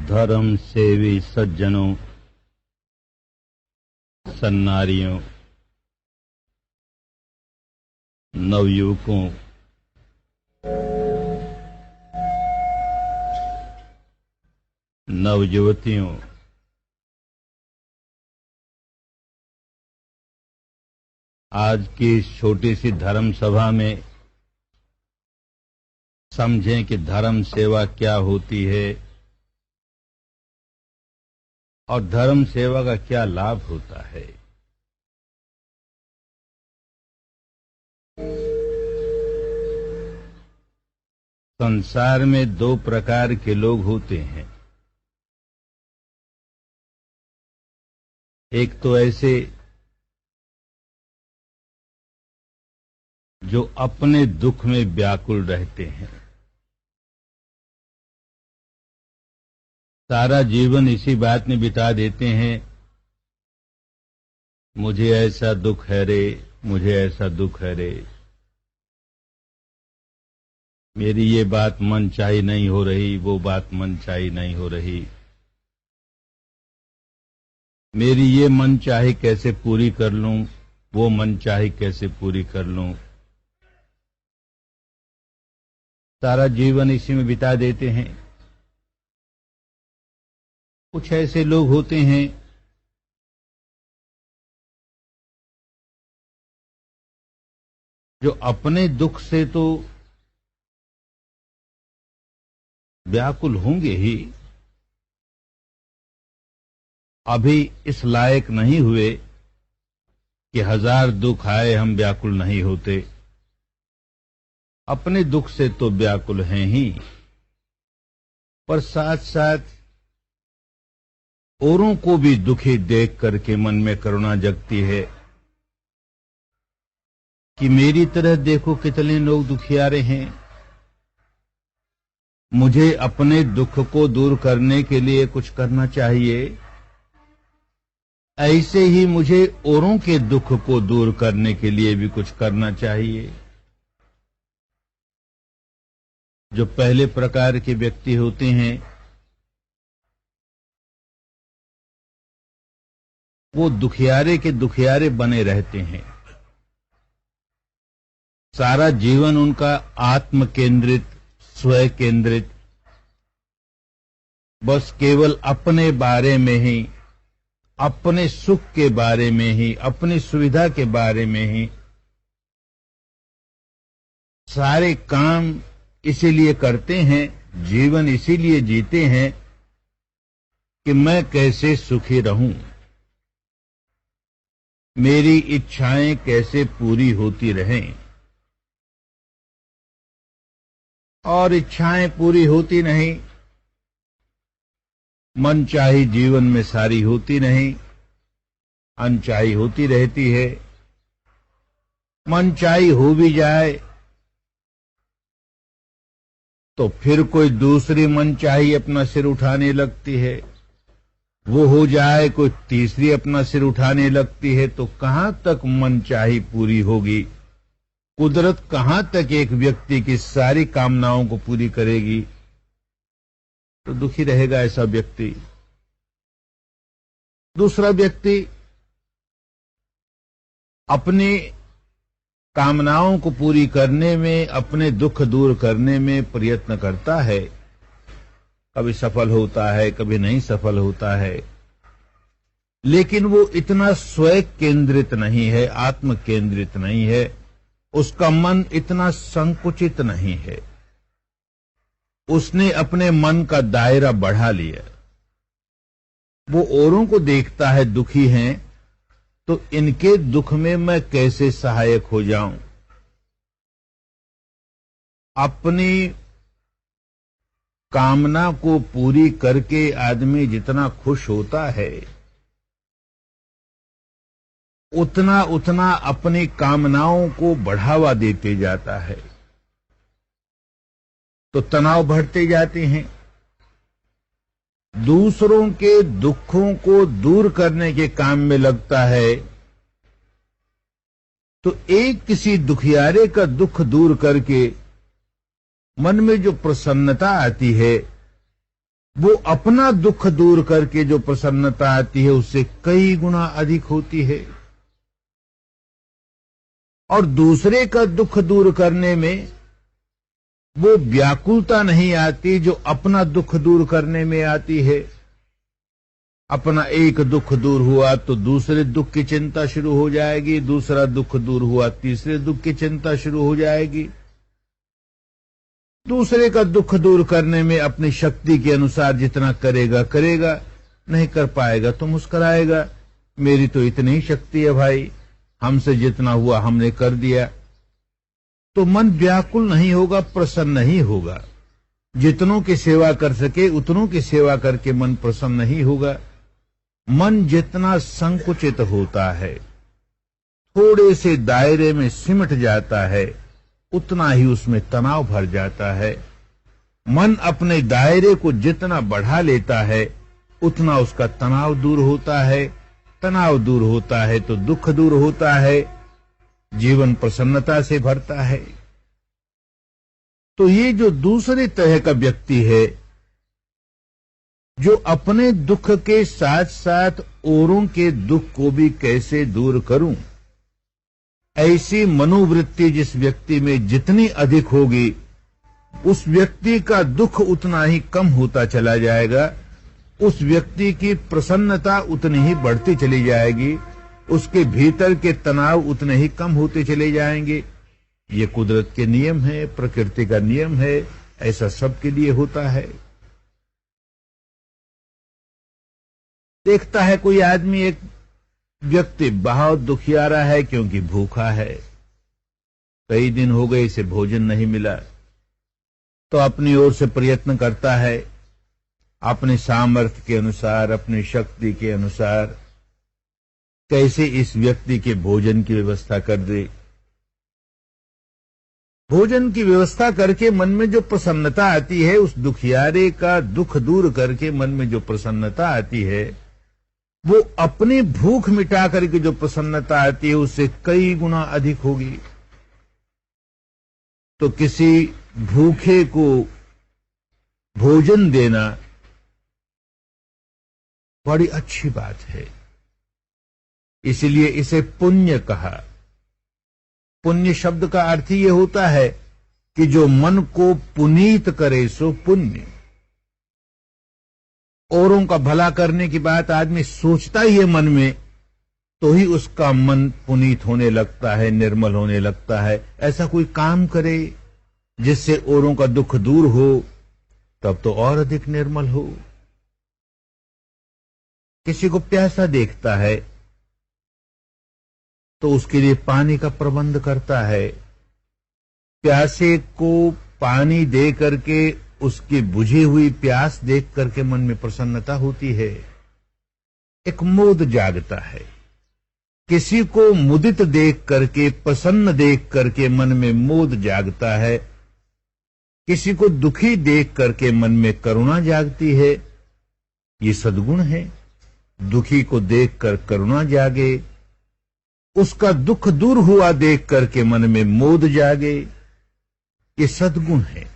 धर्म सेवी सज्जनों, सन्नारियों, नवयुवकों, नवयुवतियों, आज की इस छोटी सी धर्म सभा में समझें कि धर्म सेवा क्या होती है और धर्म सेवा का क्या लाभ होता है। संसार में दो प्रकार के लोग होते हैं। एक तो ऐसे जो अपने दुख में व्याकुल रहते हैं, सारा जीवन इसी बात में बिता देते हैं, मुझे ऐसा दुख है रे, मुझे ऐसा दुख है रे, मेरी ये बात मनचाही नहीं हो रही, वो बात मनचाही नहीं हो रही, मेरी ये मनचाही कैसे पूरी कर लूं, वो मनचाही कैसे पूरी कर लूं। सारा जीवन इसी में बिता देते हैं। कुछ ऐसे लोग होते हैं जो अपने दुख से तो व्याकुल होंगे ही, अभी इस लायक नहीं हुए कि हजार दुख आए हम व्याकुल नहीं होते। अपने दुख से तो व्याकुल हैं ही, पर साथ साथ औरों को भी दुखी देख करके मन में करुणा जगती है कि मेरी तरह देखो कितने लोग दुखियारे हैं। मुझे अपने दुख को दूर करने के लिए कुछ करना चाहिए, ऐसे ही मुझे औरों के दुख को दूर करने के लिए भी कुछ करना चाहिए। जो पहले प्रकार के व्यक्ति होते हैं वो दुखियारे के दुखियारे बने रहते हैं। सारा जीवन उनका आत्म केंद्रित, स्व केंद्रित, बस केवल अपने बारे में ही, अपने सुख के बारे में ही, अपनी सुविधा के बारे में ही सारे काम इसीलिए करते हैं, जीवन इसीलिए जीते हैं कि मैं कैसे सुखी रहूं, मेरी इच्छाएं कैसे पूरी होती रहें। और इच्छाएं पूरी होती नहीं, मनचाही जीवन में सारी होती नहीं, अनचाही होती रहती है। मनचाही हो भी जाए तो फिर कोई दूसरी मनचाही अपना सिर उठाने लगती है, वो हो जाए कोई तीसरी अपना सिर उठाने लगती है, तो कहां तक मनचाही पूरी होगी। कुदरत कहां तक एक व्यक्ति की सारी कामनाओं को पूरी करेगी। तो दुखी रहेगा ऐसा व्यक्ति। दूसरा व्यक्ति अपनी कामनाओं को पूरी करने में, अपने दुख दूर करने में प्रयत्न करता है, कभी सफल होता है, कभी नहीं सफल होता है, लेकिन वो इतना स्व केंद्रित नहीं है, आत्म केंद्रित नहीं है, उसका मन इतना संकुचित नहीं है। उसने अपने मन का दायरा बढ़ा लिया। वो औरों को देखता है दुखी हैं, तो इनके दुख में मैं कैसे सहायक हो जाऊं। अपनी कामना को पूरी करके आदमी जितना खुश होता है, उतना उतना अपनी कामनाओं को बढ़ावा देते जाता है, तो तनाव बढ़ते जाते हैं। दूसरों के दुखों को दूर करने के काम में लगता है, तो एक किसी दुखियारे का दुख दूर करके मन में जो प्रसन्नता आती है, वो अपना दुख दूर करके जो प्रसन्नता आती है उससे कई गुना अधिक होती है। और दूसरे का दुख दूर करने में वो व्याकुलता नहीं आती जो अपना दुख दूर करने में आती है। अपना एक दुख दूर हुआ तो दूसरे दुख की चिंता शुरू हो जाएगी, दूसरा दुख दूर हुआ तीसरे दुख की चिंता शुरू हो जाएगी। दूसरे का दुख दूर करने में अपनी शक्ति के अनुसार जितना करेगा करेगा, नहीं कर पाएगा तो मुस्कुराएगा, मेरी तो इतनी ही शक्ति है भाई, हमसे जितना हुआ हमने कर दिया। तो मन व्याकुल नहीं होगा, प्रसन्न नहीं होगा। जितनों की सेवा कर सके उतनों की सेवा करके मन प्रसन्न नहीं होगा। मन जितना संकुचित होता है, थोड़े से दायरे में सिमट जाता है, उतना ही उसमें तनाव भर जाता है। मन अपने दायरे को जितना बढ़ा लेता है उतना उसका तनाव दूर होता है। तनाव दूर होता है तो दुख दूर होता है, जीवन प्रसन्नता से भरता है। तो ये जो दूसरे तरह का व्यक्ति है, जो अपने दुख के साथ साथ औरों के दुख को भी कैसे दूर करूं, ऐसी मनोवृत्ति जिस व्यक्ति में जितनी अधिक होगी उस व्यक्ति का दुख उतना ही कम होता चला जाएगा, उस व्यक्ति की प्रसन्नता उतनी ही बढ़ती चली जाएगी, उसके भीतर के तनाव उतने ही कम होते चले जाएंगे। ये कुदरत के नियम है, प्रकृति का नियम है, ऐसा सबके लिए होता है। देखता है कोई आदमी, एक व्यक्ति बहुत दुखियारा है क्योंकि भूखा है, कई दिन हो गए इसे भोजन नहीं मिला, तो अपनी ओर से प्रयत्न करता है अपने सामर्थ्य के अनुसार, अपनी शक्ति के अनुसार कैसे इस व्यक्ति के भोजन की व्यवस्था कर दे। भोजन की व्यवस्था करके मन में जो प्रसन्नता आती है, उस दुखियारे का दुख दूर करके मन में जो प्रसन्नता आती है, वो अपनी भूख मिटा करके जो प्रसन्नता आती है उससे कई गुना अधिक होगी। तो किसी भूखे को भोजन देना बड़ी अच्छी बात है, इसलिए इसे पुण्य कहा। पुण्य शब्द का अर्थ ये होता है कि जो मन को पुनीत करे सो पुण्य। औरों का भला करने की बात आदमी सोचता ही है मन में, तो ही उसका मन पुनीत होने लगता है, निर्मल होने लगता है। ऐसा कोई काम करे जिससे औरों का दुख दूर हो, तब तो और अधिक निर्मल हो। किसी को प्यासा देखता है तो उसके लिए पानी का प्रबंध करता है। प्यासे को पानी दे करके उसकी बुझी हुई प्यास देख करके मन में प्रसन्नता होती है, एक मोद जागता है। किसी को मुदित देख करके, प्रसन्न देख करके मन में मोद जागता है। किसी को दुखी देख करके मन में करुणा जागती है। ये सद्गुण है। दुखी को देखकर करुणा जागे, उसका दुख दूर हुआ देख करके मन में मोद जागे। ये सद्गुण है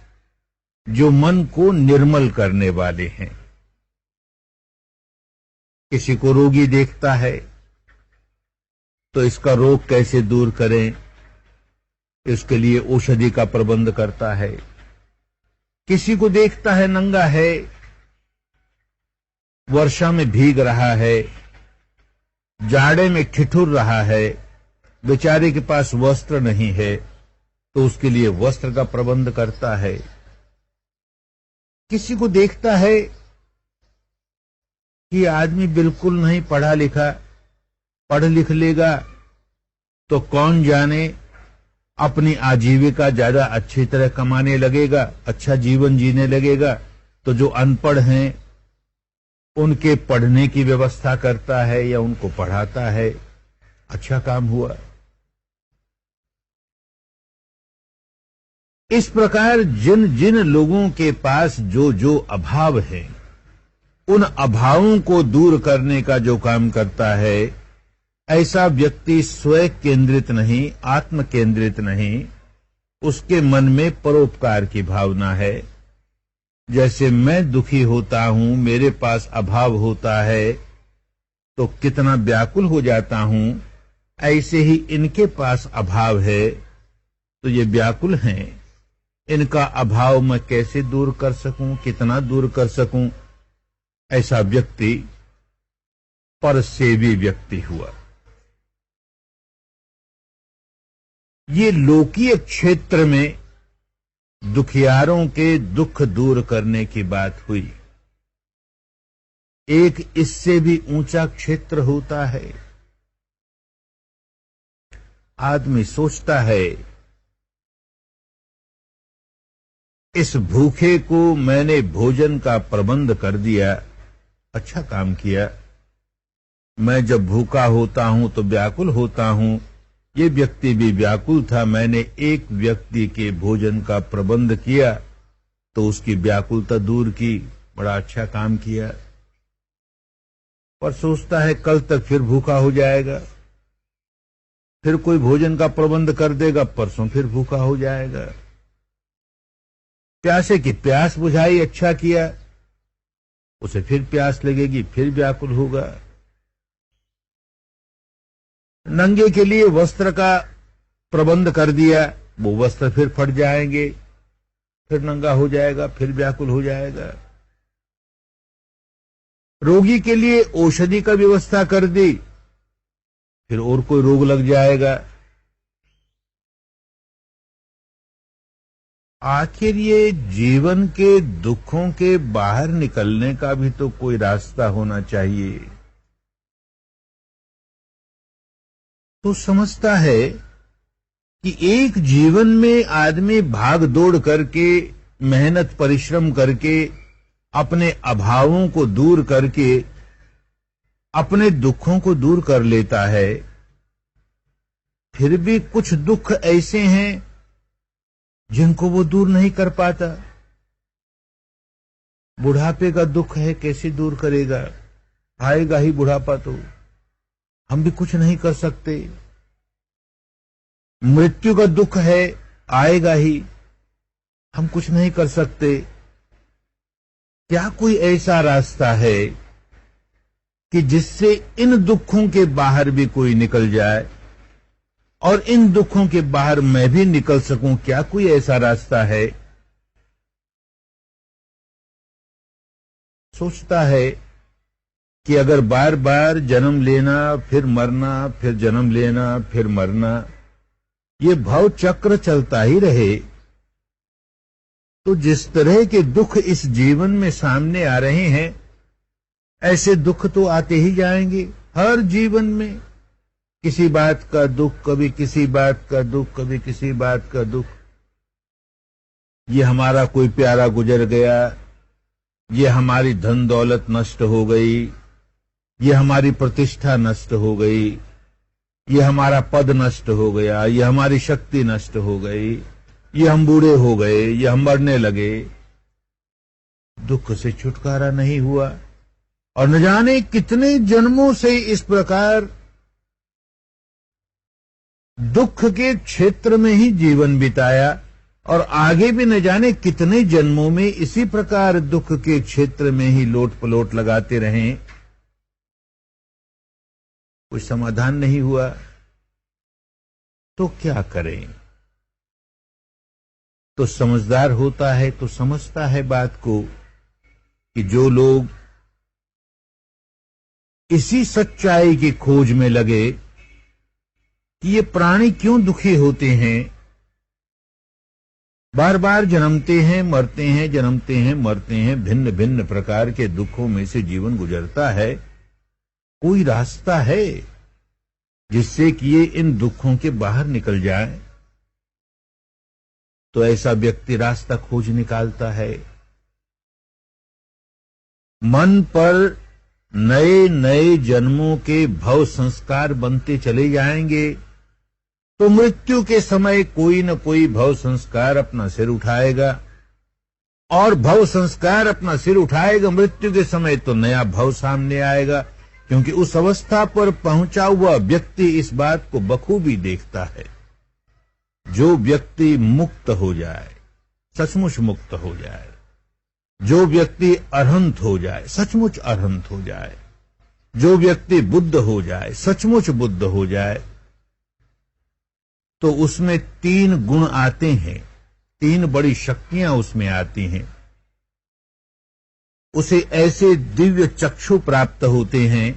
जो मन को निर्मल करने वाले हैं। किसी को रोगी देखता है तो इसका रोग कैसे दूर करें, इसके लिए औषधि का प्रबंध करता है। किसी को देखता है नंगा है, वर्षा में भीग रहा है, जाड़े में ठिठुर रहा है, बेचारे के पास वस्त्र नहीं है, तो उसके लिए वस्त्र का प्रबंध करता है। किसी को देखता है कि आदमी बिल्कुल नहीं पढ़ा लिखा, पढ़ लिख लेगा तो कौन जाने अपनी आजीविका ज्यादा अच्छी तरह कमाने लगेगा, अच्छा जीवन जीने लगेगा। तो जो अनपढ़ हैं उनके पढ़ने की व्यवस्था करता है या उनको पढ़ाता है, अच्छा काम हुआ। इस प्रकार जिन जिन लोगों के पास जो जो अभाव है, उन अभावों को दूर करने का जो काम करता है, ऐसा व्यक्ति स्वयं केंद्रित नहीं, आत्म केंद्रित नहीं, उसके मन में परोपकार की भावना है। जैसे मैं दुखी होता हूं, मेरे पास अभाव होता है तो कितना व्याकुल हो जाता हूं, ऐसे ही इनके पास अभाव है तो ये व्याकुल हैं। इनका अभाव मैं कैसे दूर कर सकूं, कितना दूर कर सकूं? ऐसा व्यक्ति परसेवी व्यक्ति हुआ। ये लोकीय क्षेत्र में दुखियारों के दुख दूर करने की बात हुई। एक इससे भी ऊंचा क्षेत्र होता है। आदमी सोचता है इस भूखे को मैंने भोजन का प्रबंध कर दिया, अच्छा काम किया। मैं जब भूखा होता हूं तो व्याकुल होता हूं, ये व्यक्ति भी व्याकुल था, मैंने एक व्यक्ति के भोजन का प्रबंध किया तो उसकी व्याकुलता दूर की, बड़ा अच्छा काम किया। पर सोचता है कल तक फिर भूखा हो जाएगा, फिर कोई भोजन का प्रबंध कर देगा, परसों फिर भूखा हो जाएगा। प्यासे की प्यास बुझाई, अच्छा किया, उसे फिर प्यास लगेगी, फिर व्याकुल होगा। नंगे के लिए वस्त्र का प्रबंध कर दिया, वो वस्त्र फिर फट जाएंगे, फिर नंगा हो जाएगा, फिर व्याकुल हो जाएगा। रोगी के लिए औषधि का व्यवस्था कर दी, फिर और कोई रोग लग जाएगा। आखिर ये जीवन के दुखों के बाहर निकलने का भी तो कोई रास्ता होना चाहिए। तो समझता है कि एक जीवन में आदमी भाग दौड़ करके, मेहनत परिश्रम करके, अपने अभावों को दूर करके अपने दुखों को दूर कर लेता है। फिर भी कुछ दुख ऐसे हैं जिनको वो दूर नहीं कर पाता। बुढ़ापे का दुख है, कैसे दूर करेगा? आएगा ही बुढ़ापा, तो हम भी कुछ नहीं कर सकते। मृत्यु का दुख है, आएगा ही, हम कुछ नहीं कर सकते। क्या कोई ऐसा रास्ता है कि जिससे इन दुखों के बाहर भी कोई निकल जाए और इन दुखों के बाहर मैं भी निकल सकूं? क्या कोई ऐसा रास्ता है? सोचता है कि अगर बार बार जन्म लेना, फिर मरना, फिर जन्म लेना, फिर मरना, ये भव चक्र चलता ही रहे, तो जिस तरह के दुख इस जीवन में सामने आ रहे हैं, ऐसे दुख तो आते ही जाएंगे। हर जीवन में किसी बात का दुख, कभी किसी बात का दुख, कभी किसी बात का दुख। ये हमारा कोई प्यारा गुजर गया, ये हमारी धन दौलत नष्ट हो गई, ये हमारी प्रतिष्ठा नष्ट हो गई, ये हमारा पद नष्ट हो गया, ये हमारी शक्ति नष्ट हो गई, ये हम बूढ़े हो गए, ये हम मरने लगे। दुख से छुटकारा नहीं हुआ और न जाने कितने जन्मों से इस प्रकार दुख के क्षेत्र में ही जीवन बिताया और आगे भी न जाने कितने जन्मों में इसी प्रकार दुख के क्षेत्र में ही लोट पलोट लगाते रहें। कोई समाधान नहीं हुआ, तो क्या करें? तो समझदार होता है तो समझता है बात को कि जो लोग इसी सच्चाई की खोज में लगे कि ये प्राणी क्यों दुखी होते हैं, बार बार जन्मते हैं, मरते हैं, जन्मते हैं, मरते हैं, भिन्न भिन्न प्रकार के दुखों में से जीवन गुजरता है, कोई रास्ता है जिससे कि ये इन दुखों के बाहर निकल जाए? तो ऐसा व्यक्ति रास्ता खोज निकालता है। मन पर नए नए जन्मों के भव संस्कार बनते चले जाएंगे, तो मृत्यु के समय कोई न कोई भव संस्कार अपना सिर उठाएगा और भव संस्कार अपना सिर उठाएगा मृत्यु के समय, तो नया भव सामने आएगा। क्योंकि उस अवस्था पर पहुंचा हुआ व्यक्ति इस बात को बखूबी देखता है। जो व्यक्ति मुक्त हो जाए, सचमुच मुक्त हो जाए, जो व्यक्ति अरहंत हो जाए, सचमुच अरहंत हो जाए, जो व्यक्ति बुद्ध हो जाए, सचमुच बुद्ध हो जाए, तो उसमें 3 गुण आते हैं, 3 बड़ी शक्तियां उसमें आती हैं। उसे ऐसे दिव्य चक्षु प्राप्त होते हैं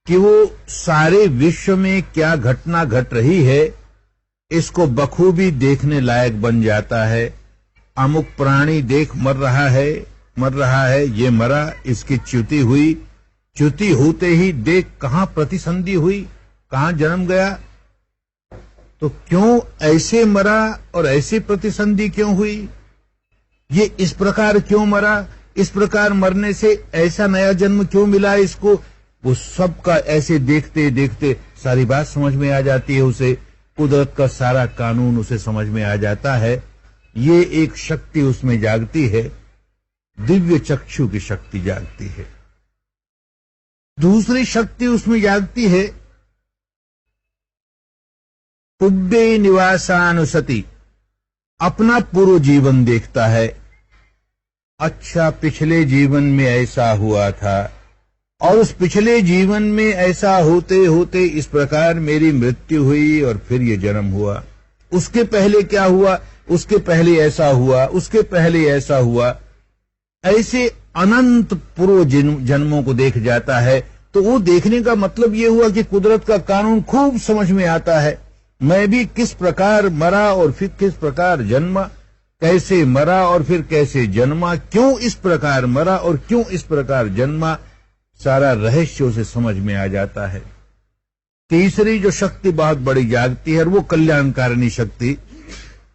कि वो सारे विश्व में क्या घटना घट रही है इसको बखूबी देखने लायक बन जाता है। अमुक प्राणी देख मर रहा है, ये मरा, इसकी च्युति हुई, च्युति होते ही देख कहां प्रतिसंधि हुई, कहां जन्म गया, तो क्यों ऐसे मरा और ऐसे प्रतिसंधि क्यों हुई, ये इस प्रकार क्यों मरा, इस प्रकार मरने से ऐसा नया जन्म क्यों मिला इसको, वो सब का ऐसे देखते देखते सारी बात समझ में आ जाती है उसे। कुदरत का सारा कानून उसे समझ में आ जाता है। ये एक शक्ति उसमें जागती है, दिव्य चक्षु की शक्ति जागती है। दूसरी शक्ति उसमें जागती है पुब्बे निवासानुसति, अपना पूर्व जीवन देखता है। अच्छा, पिछले जीवन में ऐसा हुआ था और उस पिछले जीवन में ऐसा होते होते इस प्रकार मेरी मृत्यु हुई और फिर ये जन्म हुआ, उसके पहले क्या हुआ, उसके पहले ऐसा हुआ, उसके पहले ऐसा हुआ, ऐसे अनंत पूर्व जन्मों को देख जाता है। तो वो देखने का मतलब ये हुआ कि कुदरत का कानून खूब समझ में आता है। मैं भी किस प्रकार मरा और फिर किस प्रकार जन्मा, कैसे मरा और फिर कैसे जन्मा, क्यों इस प्रकार मरा और क्यों इस प्रकार जन्मा, सारा रहस्य उसे समझ में आ जाता है। तीसरी जो शक्ति बहुत बड़ी जागती है वो कल्याणकारिणी शक्ति,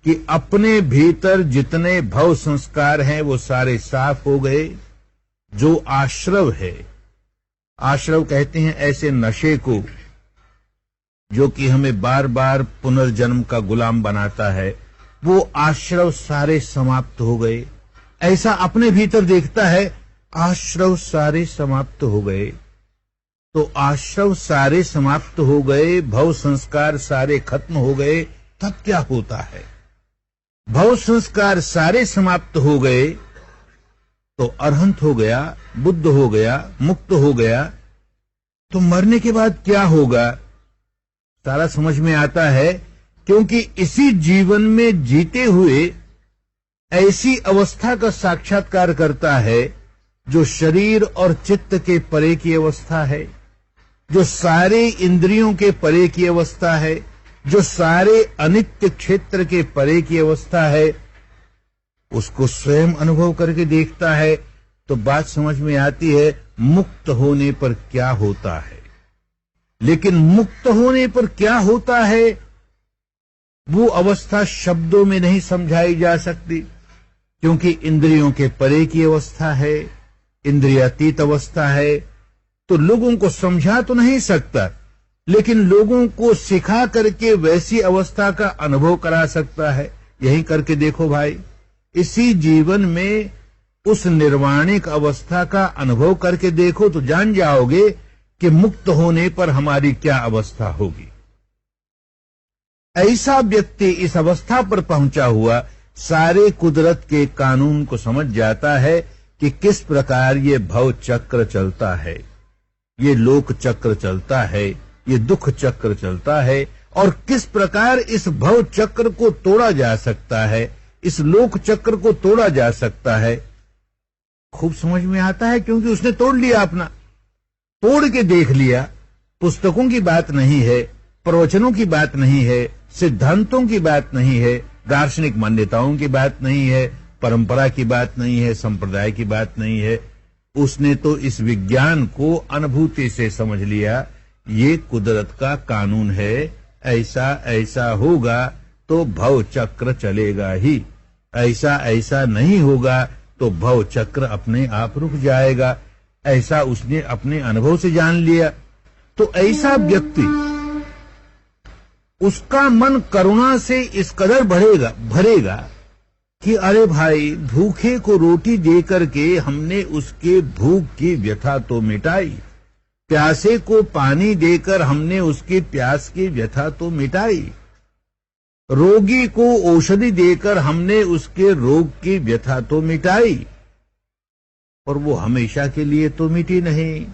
कि अपने भीतर जितने भव संस्कार हैं वो सारे साफ हो गए। जो आश्रव है, आश्रव कहते हैं ऐसे नशे को जो कि हमें बार बार पुनर्जन्म का गुलाम बनाता है, वो आश्रव सारे समाप्त हो गए। ऐसा अपने भीतर देखता है, आश्रव सारे समाप्त हो गए। तो आश्रव सारे समाप्त हो गए, भव संस्कार सारे खत्म हो गए, तब क्या होता है? भव संस्कार सारे समाप्त हो गए तो अरहंत हो गया, बुद्ध हो गया, मुक्त हो गया। तो मरने के बाद क्या होगा सारा समझ में आता है, क्योंकि इसी जीवन में जीते हुए ऐसी अवस्था का साक्षात्कार करता है जो शरीर और चित्त के परे की अवस्था है, जो सारे इंद्रियों के परे की अवस्था है, जो सारे अनित्य क्षेत्र के परे की अवस्था है। उसको स्वयं अनुभव करके देखता है तो बात समझ में आती है मुक्त होने पर क्या होता है। लेकिन मुक्त होने पर क्या होता है वो अवस्था शब्दों में नहीं समझाई जा सकती, क्योंकि इंद्रियों के परे की अवस्था है, इंद्रियातीत अवस्था है। तो लोगों को समझा तो नहीं सकता, लेकिन लोगों को सिखा करके वैसी अवस्था का अनुभव करा सकता है। यही करके देखो भाई, इसी जीवन में उस निर्वाणिक अवस्था का अनुभव करके देखो तो जान जाओगे कि मुक्त होने पर हमारी क्या अवस्था होगी। ऐसा व्यक्ति इस अवस्था पर पहुंचा हुआ सारे कुदरत के कानून को समझ जाता है कि किस प्रकार ये भव चक्र चलता है, ये लोक चक्र चलता है, ये दुख चक्र चलता है, और किस प्रकार इस भव चक्र को तोड़ा जा सकता है, इस लोक चक्र को तोड़ा जा सकता है। खूब समझ में आता है, क्योंकि उसने तोड़ लिया, अपना तोड़ के देख लिया। पुस्तकों की बात नहीं है, प्रवचनों की बात नहीं है, सिद्धांतों की बात नहीं है, दार्शनिक मान्यताओं की बात नहीं है, परंपरा की बात नहीं है, संप्रदाय की बात नहीं है। उसने तो इस विज्ञान को अनुभूति से समझ लिया, ये कुदरत का कानून है, ऐसा ऐसा होगा तो भव चक्र चलेगा ही, ऐसा ऐसा नहीं होगा तो भव चक्र अपने आप रुक जाएगा। ऐसा उसने अपने अनुभव से जान लिया। तो ऐसा व्यक्ति, उसका मन करुणा से इस कदर भरेगा कि अरे भाई, भूखे को रोटी देकर के हमने उसके भूख की व्यथा तो मिटाई, प्यासे को पानी देकर हमने उसकी प्यास की व्यथा तो मिटाई। रोगी को औषधि देकर हमने उसके रोग की व्यथा तो मिटाई, और वो हमेशा के लिए तो मिटी नहीं।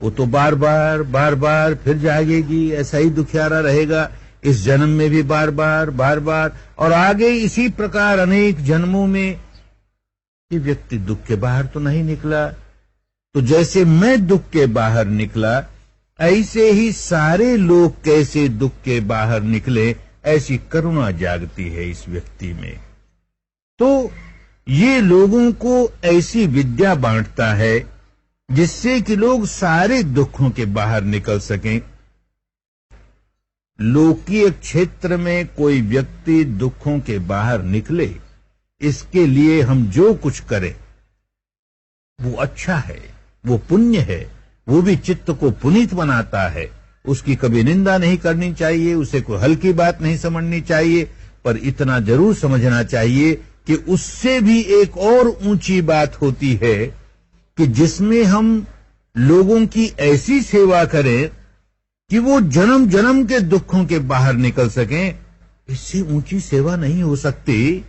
वो तो बार बार फिर जागेगी, ऐसा ही दुखियारा रहेगा, इस जन्म में भी बार बार, और आगे इसी प्रकार अनेक जन्मों में। ये व्यक्ति दुख के बाहर तो नहीं निकला। तो जैसे मैं दुख के बाहर निकला, ऐसे ही सारे लोग कैसे दुख के बाहर निकले, ऐसी करुणा जागती है इस व्यक्ति में। तो ये लोगों को ऐसी विद्या बांटता है जिससे कि लोग सारे दुखों के बाहर निकल सकें। लौकिक क्षेत्र में कोई व्यक्ति दुखों के बाहर निकले, इसके लिए हम जो कुछ करें वो अच्छा है, वो पुण्य है, वो भी चित्त को पुनीत बनाता है। उसकी कभी निंदा नहीं करनी चाहिए, उसे कोई हल्की बात नहीं समझनी चाहिए, पर इतना जरूर समझना चाहिए कि उससे भी एक और ऊंची बात होती है कि जिसमें हम लोगों की ऐसी सेवा करें कि वो जन्म जन्म के दुखों के बाहर निकल सकें। इससे ऊंची सेवा नहीं हो सकती,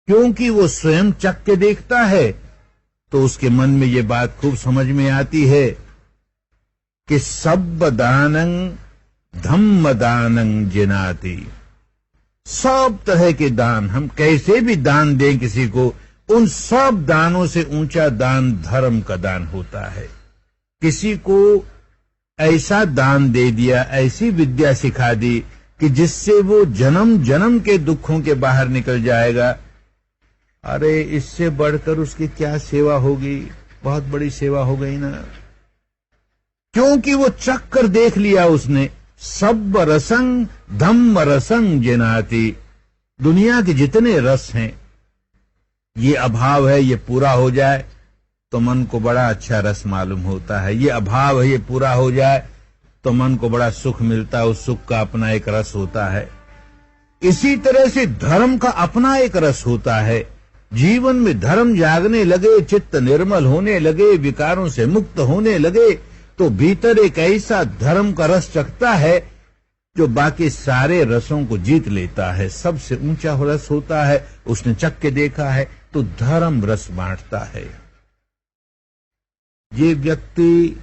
क्योंकि वो स्वयं चख के देखता है तो उसके मन में ये बात खूब समझ में आती है कि सब दानं धम्म दानं जिनाति। सब तरह के दान, हम कैसे भी दान दें किसी को, उन सब दानों से ऊंचा दान धर्म का दान होता है। किसी को ऐसा दान दे दिया, ऐसी विद्या सिखा दी कि जिससे वो जन्म जन्म के दुखों के बाहर निकल जाएगा। अरे इससे बढ़कर उसकी क्या सेवा होगी, बहुत बड़ी सेवा हो गई ना, क्योंकि वो चख कर देख लिया उसने। सब रसंग धम्म रसंग जिनाति। दुनिया के जितने रस हैं, ये अभाव है, ये पूरा हो जाए तो मन को बड़ा अच्छा रस मालूम होता है। ये अभाव है, ये पूरा हो जाए तो मन को बड़ा सुख मिलता है, उस सुख का अपना एक रस होता है। इसी तरह से धर्म का अपना एक रस होता है। जीवन में धर्म जागने लगे, चित्त निर्मल होने लगे, विकारों से मुक्त होने लगे, तो भीतर एक ऐसा धर्म का रस चखता है जो बाकी सारे रसों को जीत लेता है। सबसे ऊंचा रस होता है, उसने चख के देखा है, तो धर्म रस बांटता है। ये व्यक्ति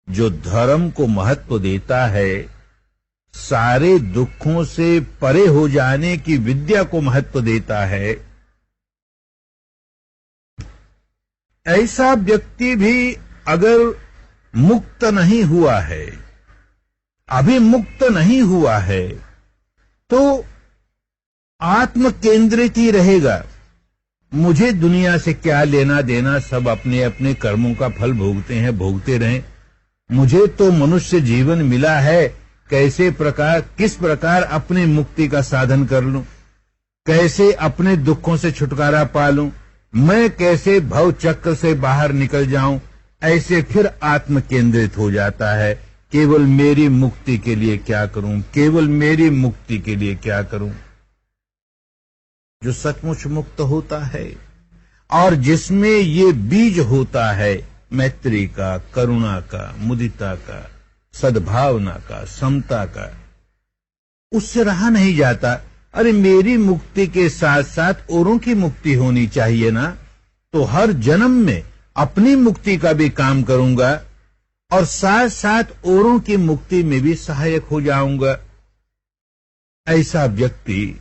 जो धर्म को महत्व देता है, सारे दुखों से परे हो जाने की विद्या को महत्व देता है, ऐसा व्यक्ति भी अगर मुक्त नहीं हुआ है, अभी मुक्त नहीं हुआ है, तो आत्म केंद्रित ही रहेगा। मुझे दुनिया से क्या लेना देना, सब अपने अपने कर्मों का फल भोगते हैं, भोगते रहें। मुझे तो मनुष्य जीवन मिला है, कैसे प्रकार किस प्रकार अपनी मुक्ति का साधन कर लूं, कैसे अपने दुखों से छुटकारा पा लूं, मैं कैसे भव चक्र से बाहर निकल जाऊं, ऐसे फिर आत्म केंद्रित हो जाता है। केवल मेरी मुक्ति के लिए क्या करूं, केवल मेरी मुक्ति के लिए क्या करूं। जो सचमुच मुक्त होता है और जिसमें ये बीज होता है मैत्री का, करुणा का, मुदिता का, सद्भावना का, समता का, उससे रहा नहीं जाता। अरे मेरी मुक्ति के साथ साथ औरों की मुक्ति होनी चाहिए ना, तो हर जन्म में अपनी मुक्ति का भी काम करूंगा और साथ साथ औरों की मुक्ति में भी सहायक हो जाऊंगा। ऐसा व्यक्ति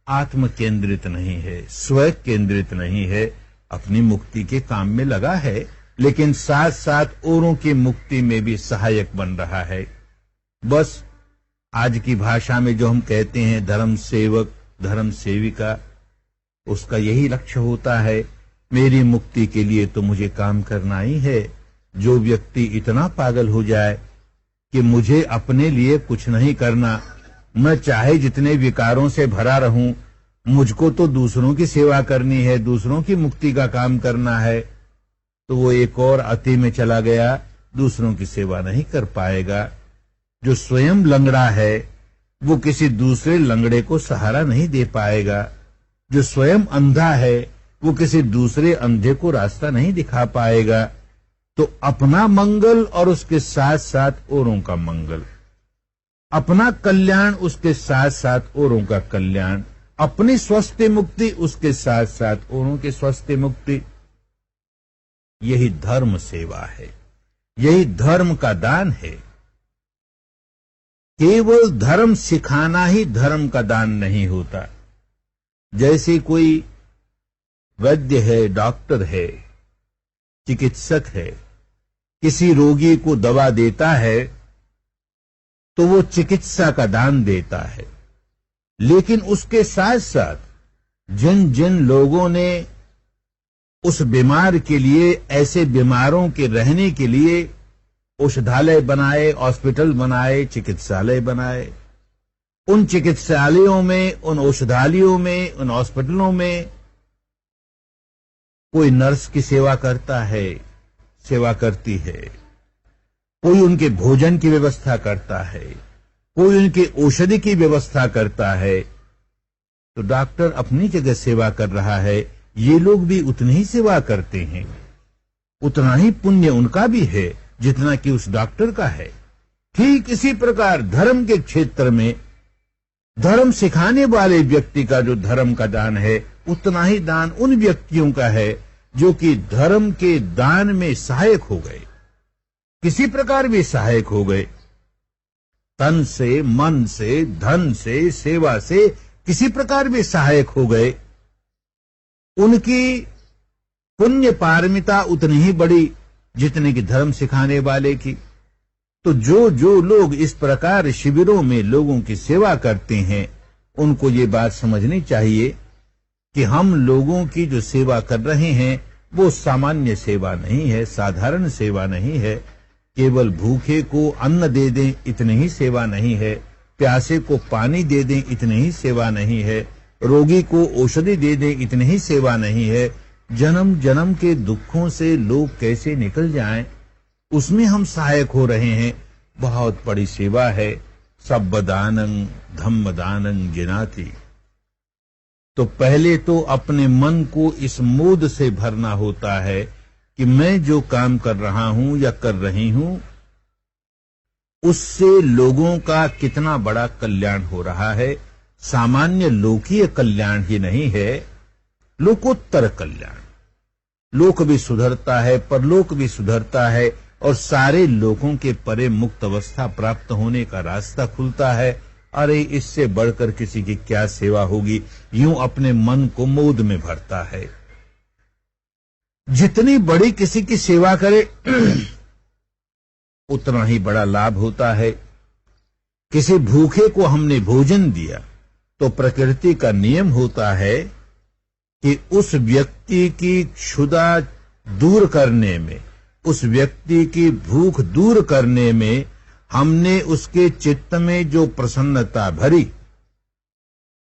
आत्म केंद्रित नहीं है, स्व केंद्रित नहीं है, अपनी मुक्ति के काम में लगा है, लेकिन साथ साथ औरों की मुक्ति में भी सहायक बन रहा है। बस आज की भाषा में जो हम कहते हैं धर्म सेवक, धर्म सेविका, उसका यही लक्ष्य होता है, मेरी मुक्ति के लिए तो मुझे काम करना ही है। जो व्यक्ति इतना पागल हो जाए कि मुझे अपने लिए कुछ नहीं करना, मैं चाहे जितने विकारों से भरा रहूं, मुझको तो दूसरों की सेवा करनी है, दूसरों की मुक्ति का काम करना है, तो वो एक और अति में चला गया, दूसरों की सेवा नहीं कर पाएगा। जो स्वयं लंगड़ा है वो किसी दूसरे लंगड़े को सहारा नहीं दे पाएगा। जो स्वयं अंधा है वो किसी दूसरे अंधे को रास्ता नहीं दिखा पाएगा। तो अपना मंगल और उसके साथ साथ औरों का मंगल, अपना कल्याण, उसके साथ साथ औरों का कल्याण, अपनी स्वस्थ मुक्ति, उसके साथ साथ औरों की स्वस्थ मुक्ति। यही धर्म सेवा है, यही धर्म का दान है। केवल धर्म सिखाना ही धर्म का दान नहीं होता। जैसे कोई वैद्य है, डॉक्टर है, चिकित्सक है, किसी रोगी को दवा देता है तो वो चिकित्सा का दान देता है, लेकिन उसके साथ साथ जिन जिन लोगों ने उस बीमार के लिए, ऐसे बीमारों के रहने के लिए औषधालय बनाए, हॉस्पिटल बनाए, चिकित्सालय बनाए, उन चिकित्सालयों में, उन औषधालयों में, उन हॉस्पिटलों में कोई नर्स की सेवा करता है, सेवा करती है, कोई उनके भोजन की व्यवस्था करता है, कोई उनके औषधि की व्यवस्था करता है। तो डॉक्टर अपनी जगह सेवा कर रहा है, ये लोग भी उतनी ही सेवा करते हैं, उतना ही पुण्य उनका भी है जितना कि उस डॉक्टर का है। ठीक इसी प्रकार धर्म के क्षेत्र में धर्म सिखाने वाले व्यक्ति का जो धर्म का दान है, उतना ही दान उन व्यक्तियों का है जो कि धर्म के दान में सहायक हो गए, किसी प्रकार भी सहायक हो गए, तन से, मन से, धन से, सेवा से, किसी प्रकार भी सहायक हो गए। उनकी पुण्य पारमिता उतनी ही बड़ी जितने की धर्म सिखाने वाले की। तो जो जो लोग इस प्रकार शिविरों में लोगों की सेवा करते हैं, उनको ये बात समझनी चाहिए कि हम लोगों की जो सेवा कर रहे हैं वो सामान्य सेवा नहीं है, साधारण सेवा नहीं है। केवल भूखे को अन्न दे दें इतनी ही सेवा नहीं है, प्यासे को पानी दे दें इतनी ही सेवा नहीं है, रोगी को औषधि दे दें इतनी ही सेवा नहीं है। जन्म जन्म के दुखों से लोग कैसे निकल जाएं, उसमें हम सहायक हो रहे हैं। बहुत बड़ी सेवा है। सब्बदानं धम्मदानं जिनाति। तो पहले तो अपने मन को इस मोद से भरना होता है कि मैं जो काम कर रहा हूं या कर रही हूं, उससे लोगों का कितना बड़ा कल्याण हो रहा है। सामान्य लोकीय कल्याण ही नहीं है, लोकोत्तर कल्याण। लोक भी सुधरता है, परलोक भी सुधरता है, और सारे लोगों के परे मुक्त अवस्था प्राप्त होने का रास्ता खुलता है। अरे इससे बढ़कर किसी की क्या सेवा होगी, यूं अपने मन को मोद में भरता है। जितनी बड़ी किसी की सेवा करे उतना ही बड़ा लाभ होता है। किसी भूखे को हमने भोजन दिया तो प्रकृति का नियम होता है कि उस व्यक्ति की क्षुधा दूर करने में, उस व्यक्ति की भूख दूर करने में हमने उसके चित्त में जो प्रसन्नता भरी,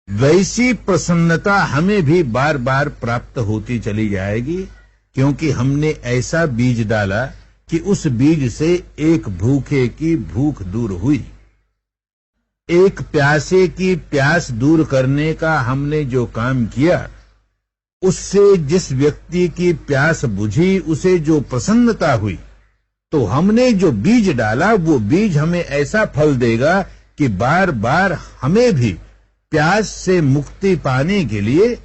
वैसी प्रसन्नता हमें भी बार बार प्राप्त होती चली जाएगी, क्योंकि हमने ऐसा बीज डाला कि उस बीज से एक भूखे की भूख दूर हुई, एक प्यासे की प्यास दूर करने का हमने जो काम किया, उससे जिस व्यक्ति की प्यास बुझी, उसे जो प्रसन्नता हुई, तो हमने जो बीज डाला वो बीज हमें ऐसा फल देगा कि बार बार हमें भी प्यास से मुक्ति पाने के लिए,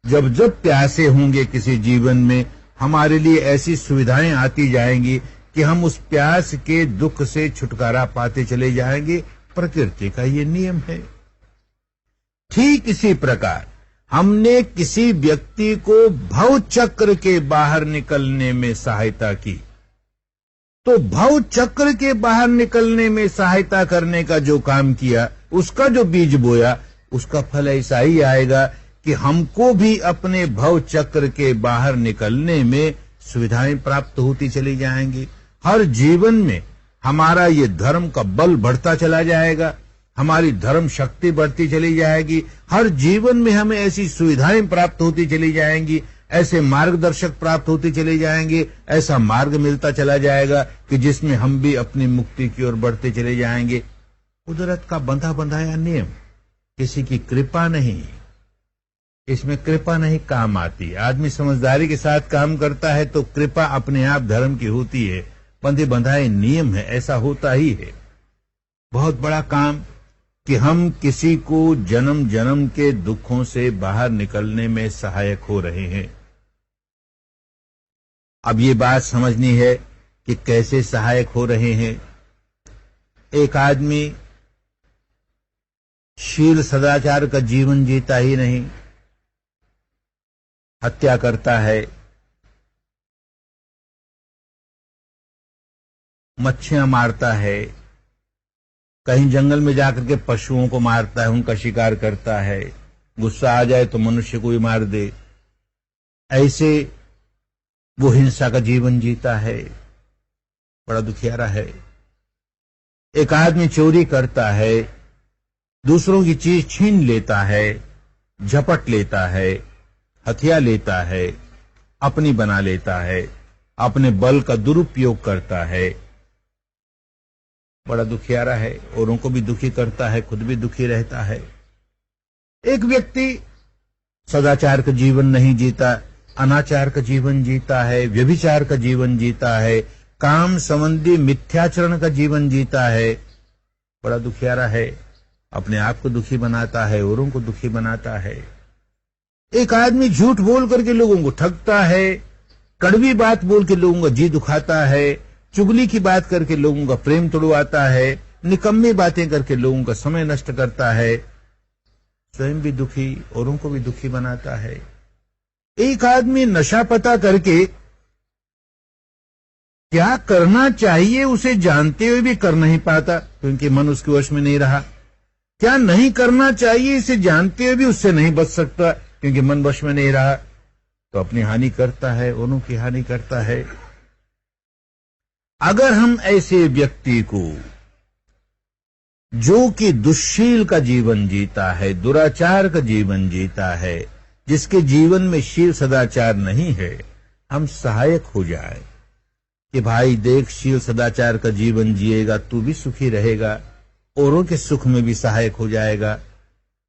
जब जब प्यासे होंगे किसी जीवन में, हमारे लिए ऐसी सुविधाएं आती जाएंगी कि हम उस प्यास के दुख से छुटकारा पाते चले जाएंगे। प्रकृति का ये नियम है। ठीक इसी प्रकार हमने किसी व्यक्ति को भव चक्र के बाहर निकलने में सहायता की, तो भव चक्र के बाहर निकलने में सहायता करने का जो काम किया, उसका जो बीज बोया, उसका फल ऐसा ही आएगा कि हमको भी अपने भव चक्र के बाहर निकलने में सुविधाएं प्राप्त होती चली जाएंगी। हर जीवन में हमारा ये धर्म का बल बढ़ता चला जाएगा, हमारी धर्म शक्ति बढ़ती चली जाएगी। हर जीवन में हमें ऐसी सुविधाएं प्राप्त होती चली जाएंगी, ऐसे मार्गदर्शक प्राप्त होते चले जाएंगे, ऐसा मार्ग मिलता चला जाएगा कि जिसमें हम भी अपनी मुक्ति की ओर बढ़ते चले जाएंगे। कुदरत का बंधा बंधाया नियम, किसी की कृपा नहीं, इसमें कृपा नहीं काम आती। आदमी समझदारी के साथ काम करता है तो कृपा अपने आप धर्म की होती है। बंधे बंधाए नियम है, ऐसा होता ही है। बहुत बड़ा काम कि हम किसी को जन्म जन्म के दुखों से बाहर निकलने में सहायक हो रहे हैं। अब ये बात समझनी है कि कैसे सहायक हो रहे हैं। एक आदमी शील सदाचार का जीवन जीता ही नहीं, हत्या करता है, मच्छियां मारता है, कहीं जंगल में जाकर के पशुओं को मारता है, उनका शिकार करता है, गुस्सा आ जाए तो मनुष्य को भी मार दे, ऐसे वो हिंसा का जीवन जीता है, बड़ा दुखियारा है। एक आदमी चोरी करता है, दूसरों की चीज छीन लेता है, झपट लेता है, हथिया लेता है, अपनी बना लेता है, अपने बल का दुरुपयोग करता है, बड़ा दुखियारा है, औरों को भी दुखी करता है, खुद भी दुखी रहता है। एक व्यक्ति सदाचार का जीवन नहीं जीता, अनाचार का जीवन जीता है, व्यभिचार का जीवन जीता है, काम संबंधी मिथ्याचरण का जीवन जीता है, बड़ा दुखियारा है, अपने आप को दुखी बनाता है, औरों को दुखी बनाता है। एक आदमी झूठ बोल करके लोगों को ठगता है, कड़वी बात बोल के लोगों का जी दुखाता है, चुगली की बात करके लोगों का प्रेम तोड़वाता है, निकम्मी बातें करके लोगों का समय नष्ट करता है, स्वयं भी दुखी, औरों को भी दुखी बनाता है। एक आदमी नशा पता करके क्या करना चाहिए उसे जानते हुए भी कर नहीं पाता, क्योंकि मन उसके वश में नहीं रहा। क्या नहीं करना चाहिए इसे जानते हुए भी उससे नहीं बच सकता, क्योंकि मन वश में नहीं रहा, तो अपनी हानि करता है, औरों की हानि करता है। अगर हम ऐसे व्यक्ति को जो कि दुश्शील का जीवन जीता है, दुराचार का जीवन जीता है, जिसके जीवन में शील सदाचार नहीं है, हम सहायक हो जाए कि भाई देख, शील सदाचार का जीवन जिएगा तू भी सुखी रहेगा, औरों के सुख में भी सहायक हो जाएगा,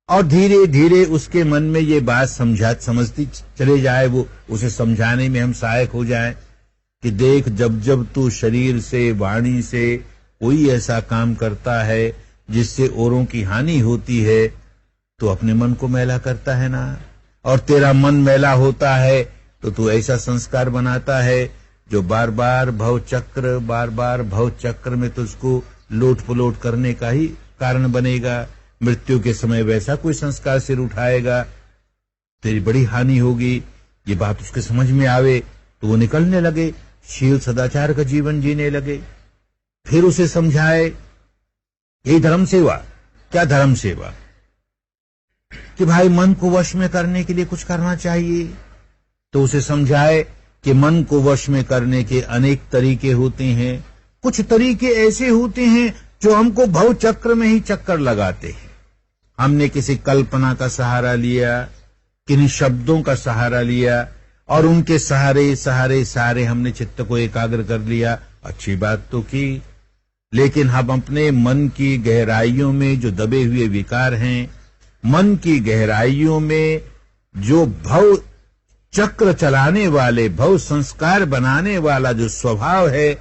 और धीरे धीरे उसके मन में ये बात समझती चले जाए, वो उसे समझाने में हम सहायक हो जाए कि देख, जब जब तू शरीर से, वाणी से कोई ऐसा काम करता है जिससे औरों की हानि होती है, तो अपने मन को मैला करता है ना, और तेरा मन मैला होता है तो तू ऐसा संस्कार बनाता है जो बार बार भव चक्र में तुझको लोट पलोट करने का ही कारण बनेगा। मृत्यु के समय वैसा कोई संस्कार सिर उठाएगा, तेरी बड़ी हानि होगी। ये बात उसके समझ में आवे तो वो निकलने लगे, शील सदाचार का जीवन जीने लगे। फिर उसे समझाए, यही धर्म सेवा। क्या धर्म सेवा? कि भाई मन को वश में करने के लिए कुछ करना चाहिए, तो उसे समझाए कि मन को वश में करने के अनेक तरीके होते हैं। कुछ तरीके ऐसे होते हैं जो हमको भव चक्र में ही चक्कर लगाते हैं। हमने किसी कल्पना का सहारा लिया, किन्हीं शब्दों का सहारा लिया, और उनके सहारे हमने चित्त को एकाग्र कर लिया। अच्छी बात तो की, लेकिन हम अपने मन की गहराइयों में जो दबे हुए विकार हैं, मन की गहराइयों में जो भव चक्र चलाने वाले, भव संस्कार बनाने वाला जो स्वभाव है,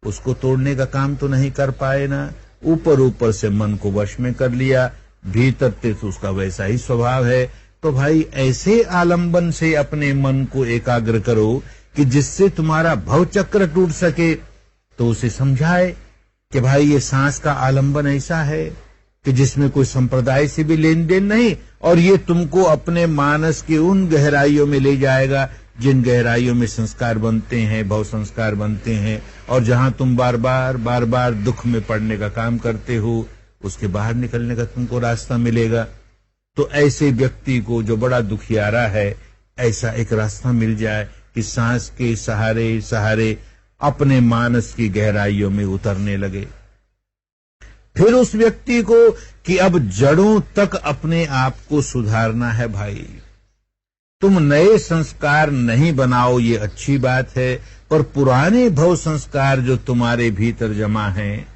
उसको तोड़ने का काम तो नहीं कर पाए ना। ऊपर से मन को वश में कर लिया, भीतर से उसका वैसा ही स्वभाव है। तो भाई ऐसे आलंबन से अपने मन को एकाग्र करो कि जिससे तुम्हारा भव चक्र टूट सके। तो उसे समझाए कि भाई ये सांस का आलंबन ऐसा है कि जिसमें कोई संप्रदाय से भी लेन देन नहीं, और ये तुमको अपने मानस की उन गहराइयों में ले जाएगा जिन गहराइयों में संस्कार बनते हैं, भव संस्कार बनते हैं, और जहां तुम बार बार दुख में पड़ने का काम करते हो, उसके बाहर निकलने का तुमको रास्ता मिलेगा। तो ऐसे व्यक्ति को जो बड़ा दुखियारा है, ऐसा एक रास्ता मिल जाए कि सांस के सहारे अपने मानस की गहराइयों में उतरने लगे। फिर उस व्यक्ति को कि अब जड़ों तक अपने आप को सुधारना है। भाई तुम नए संस्कार नहीं बनाओ, ये अच्छी बात है, पर पुराने भव संस्कार जो तुम्हारे भीतर जमा हैं,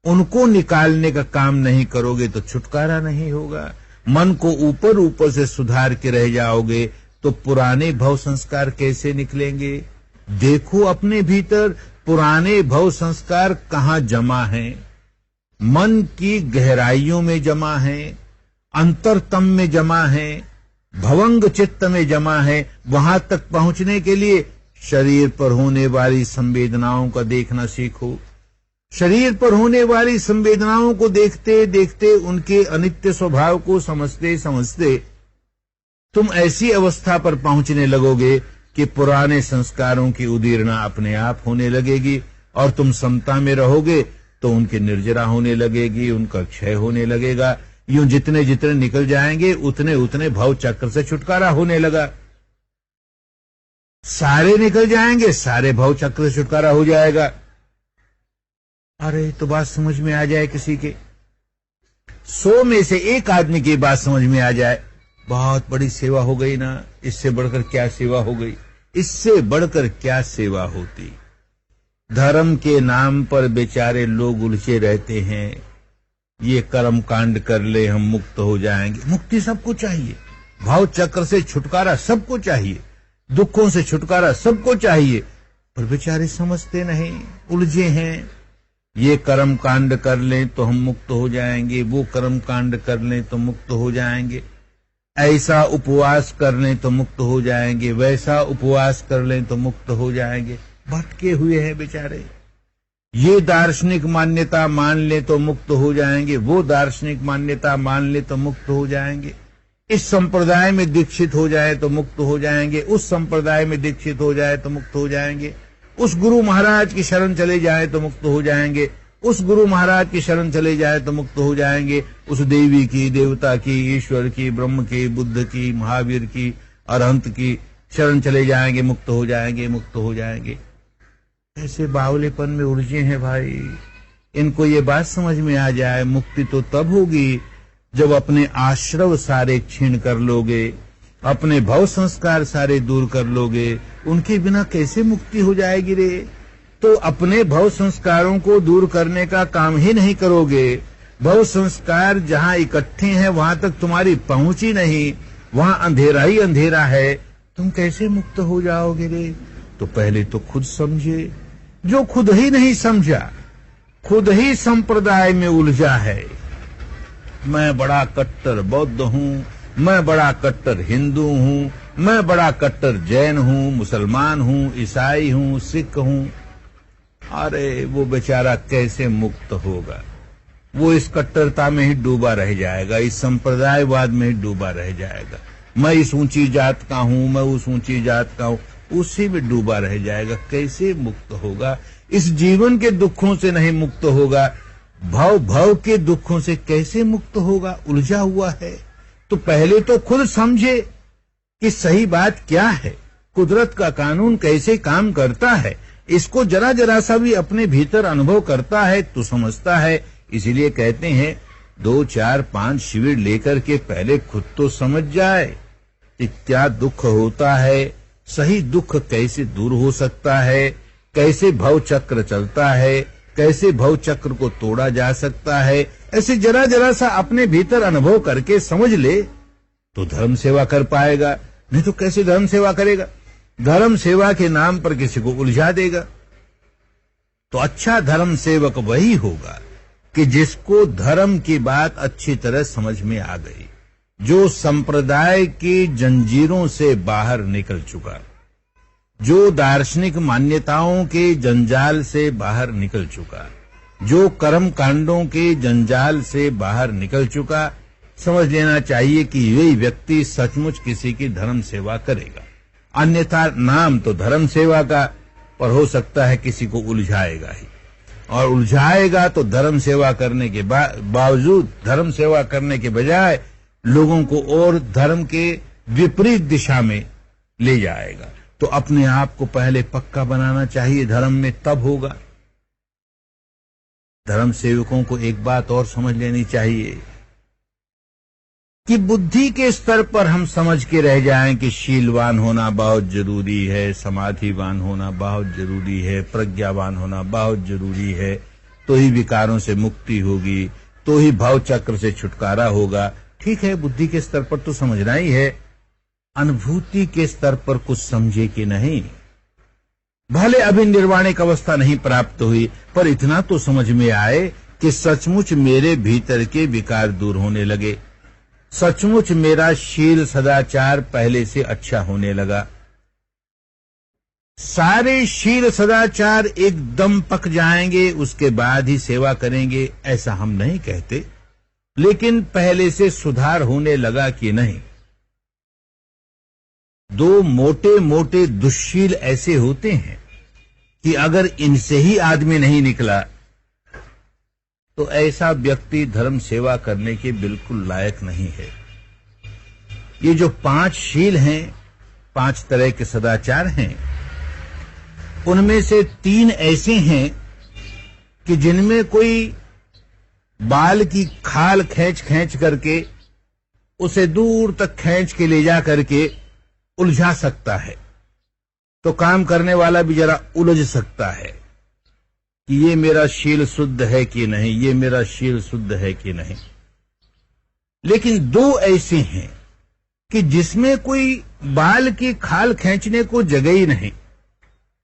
उनको निकालने का काम नहीं करोगे तो छुटकारा नहीं होगा। मन को ऊपर से सुधार के रह जाओगे तो पुराने भव संस्कार कैसे निकलेंगे? देखो अपने भीतर पुराने भव संस्कार कहाँ जमा हैं। मन की गहराइयों में जमा है, अंतरतम में जमा है, भवंग चित्त में जमा है। वहां तक पहुंचने के लिए शरीर पर होने वाली संवेदनाओं का देखना सीखो। शरीर पर होने वाली संवेदनाओं को देखते देखते उनके अनित्य स्वभाव को समझते समझते तुम ऐसी अवस्था पर पहुंचने लगोगे कि पुराने संस्कारों की उदीरना अपने आप होने लगेगी और तुम समता में रहोगे तो उनकी निर्जरा होने लगेगी, उनका क्षय होने लगेगा। यूं जितने जितने निकल जाएंगे उतने उतने भव चक्र से छुटकारा होने लगा। सारे निकल जाएंगे, सारे भव चक्र से छुटकारा हो जाएगा। अरे तो बात समझ में आ जाए किसी के, 100 में से एक आदमी की बात समझ में आ जाए, बहुत बड़ी सेवा हो गई ना। इससे बढ़कर क्या सेवा हो गई, इससे बढ़कर क्या सेवा होती। धर्म के नाम पर बेचारे लोग उलझे रहते हैं। ये कर्म कांड कर ले हम मुक्त हो जाएंगे। मुक्ति सबको चाहिए, भाव चक्र से छुटकारा सबको चाहिए, दुखों से छुटकारा सबको चाहिए, पर बेचारे समझते नहीं, उलझे हैं। ये कर्म कांड कर लें तो हम मुक्त हो जाएंगे, वो कर्म कांड कर लें तो मुक्त हो जाएंगे, ऐसा उपवास कर लें तो मुक्त हो जाएंगे, वैसा उपवास कर लें तो मुक्त हो जाएंगे। भटके हुए हैं बेचारे। ये दार्शनिक मान्यता मान ले तो मुक्त हो जाएंगे, वो दार्शनिक मान्यता मान ले तो मुक्त हो जाएंगे। इस संप्रदाय में दीक्षित हो जाए तो मुक्त हो जाएंगे, उस संप्रदाय में दीक्षित हो जाए तो मुक्त हो जाएंगे, उस गुरु महाराज की शरण चले जाए तो मुक्त हो जाएंगे, उस गुरु महाराज की शरण चले जाए तो मुक्त हो जाएंगे, उस देवी की, देवता की, ईश्वर की, ब्रह्म की, बुद्ध की, महावीर की, अरहंत की शरण चले जाएंगे, मुक्त हो जाएंगे, मुक्त हो जाएंगे। ऐसे बावलेपन में उलझे हैं भाई। इनको ये बात समझ में आ जाए, मुक्ति तो तब होगी जब अपने आश्रव सारे क्षीण कर लोगे, अपने भव संस्कार सारे दूर कर लोगे। उनके बिना कैसे मुक्ति हो जाएगी रे? तो अपने भव संस्कारों को दूर करने का काम ही नहीं करोगे। भव संस्कार जहां इकट्ठे हैं वहां तक तुम्हारी पहुंच ही नहीं, वहां अंधेरा ही अंधेरा है। तुम कैसे मुक्त हो जाओगे रे? तो पहले तो खुद समझे। जो खुद ही नहीं समझा, खुद ही संप्रदाय में उलझा है। मैं बड़ा कट्टर बौद्ध हूं, मैं बड़ा कट्टर हिंदू हूं, मैं बड़ा कट्टर जैन हूं, मुसलमान हूं, ईसाई हूं, सिख हूं। अरे वो बेचारा कैसे मुक्त होगा? वो इस कट्टरता में ही डूबा रह जाएगा, इस संप्रदायवाद में ही डूबा रह जाएगा। मैं इस ऊंची जात का हूं, मैं उस ऊंची जात का हूं, उसी में डूबा रह जाएगा। कैसे मुक्त होगा? इस जीवन के दुखों से नहीं मुक्त होगा, भव भव के दुखों से कैसे मुक्त होगा? उलझा हुआ है। तो पहले तो खुद समझे कि सही बात क्या है, कुदरत का कानून कैसे काम करता है। इसको जरा जरा सा भी अपने भीतर अनुभव करता है तो समझता है। इसीलिए कहते हैं 2, 4, 5 शिविर लेकर के पहले खुद तो समझ जाए कि क्या दुख होता है, सही दुख कैसे दूर हो सकता है, कैसे भव चक्र चलता है, कैसे भव चक्र को तोड़ा जा सकता है। ऐसे जरा जरा सा अपने भीतर अनुभव करके समझ ले तो धर्म सेवा कर पाएगा, नहीं तो कैसे धर्म सेवा करेगा? धर्म सेवा के नाम पर किसी को उलझा देगा। तो अच्छा धर्म सेवक वही होगा कि जिसको धर्म की बात अच्छी तरह समझ में आ गई, जो संप्रदाय की जंजीरों से बाहर निकल चुका, जो दार्शनिक मान्यताओं के जंजाल से बाहर निकल चुका, जो कर्म कांडों के जंजाल से बाहर निकल चुका। समझ लेना चाहिए कि यही व्यक्ति सचमुच किसी की धर्म सेवा करेगा। अन्यथा नाम तो धर्म सेवा का, पर हो सकता है किसी को उलझाएगा ही, और उलझाएगा तो धर्म सेवा करने के बावजूद, धर्म सेवा करने के बजाय लोगों को और धर्म के विपरीत दिशा में ले जाएगा। तो अपने आप को पहले पक्का बनाना चाहिए धर्म में, तब होगा। धर्म सेवकों को एक बात और समझ लेनी चाहिए कि बुद्धि के स्तर पर हम समझ के रह जाएं कि शीलवान होना बहुत जरूरी है, समाधिवान होना बहुत जरूरी है, प्रज्ञावान होना बहुत जरूरी है, तो ही विकारों से मुक्ति होगी, तो ही भव चक्र से छुटकारा होगा। ठीक है, बुद्धि के स्तर पर तो समझना ही है, अनुभूति के स्तर पर कुछ समझे कि नहीं। भले अभी निर्वाणिक अवस्था नहीं प्राप्त हुई, पर इतना तो समझ में आए कि सचमुच मेरे भीतर के विकार दूर होने लगे, सचमुच मेरा शील सदाचार पहले से अच्छा होने लगा। सारे शील सदाचार एकदम पक जाएंगे उसके बाद ही सेवा करेंगे, ऐसा हम नहीं कहते, लेकिन पहले से सुधार होने लगा कि नहीं। दो मोटे मोटे दुश्शील ऐसे होते हैं कि अगर इनसे ही आदमी नहीं निकला तो ऐसा व्यक्ति धर्म सेवा करने के बिल्कुल लायक नहीं है। ये जो 5 शील हैं, 5 तरह के सदाचार हैं, उनमें से 3 ऐसे हैं कि जिनमें कोई बाल की खाल खींच खींच करके उसे दूर तक खींच के ले जा करके उलझा सकता है, तो काम करने वाला भी जरा उलझ सकता है कि ये मेरा शील शुद्ध है कि नहीं, ये मेरा शील शुद्ध है कि नहीं। लेकिन 2 ऐसे हैं कि जिसमें कोई बाल की खाल खींचने को जगह ही नहीं,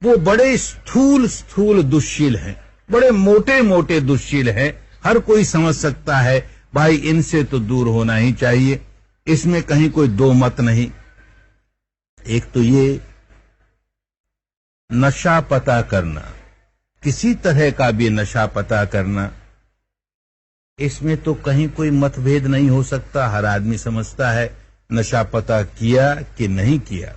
वो बड़े स्थूल स्थूल दुश्शील हैं, बड़े मोटे मोटे दुश्शील हैं। हर कोई समझ सकता है भाई इनसे तो दूर होना ही चाहिए, इसमें कहीं कोई 2 मत नहीं। एक तो ये नशा पता करना, किसी तरह का भी नशा पता करना, इसमें तो कहीं कोई मतभेद नहीं हो सकता। हर आदमी समझता है नशा पता किया कि नहीं किया।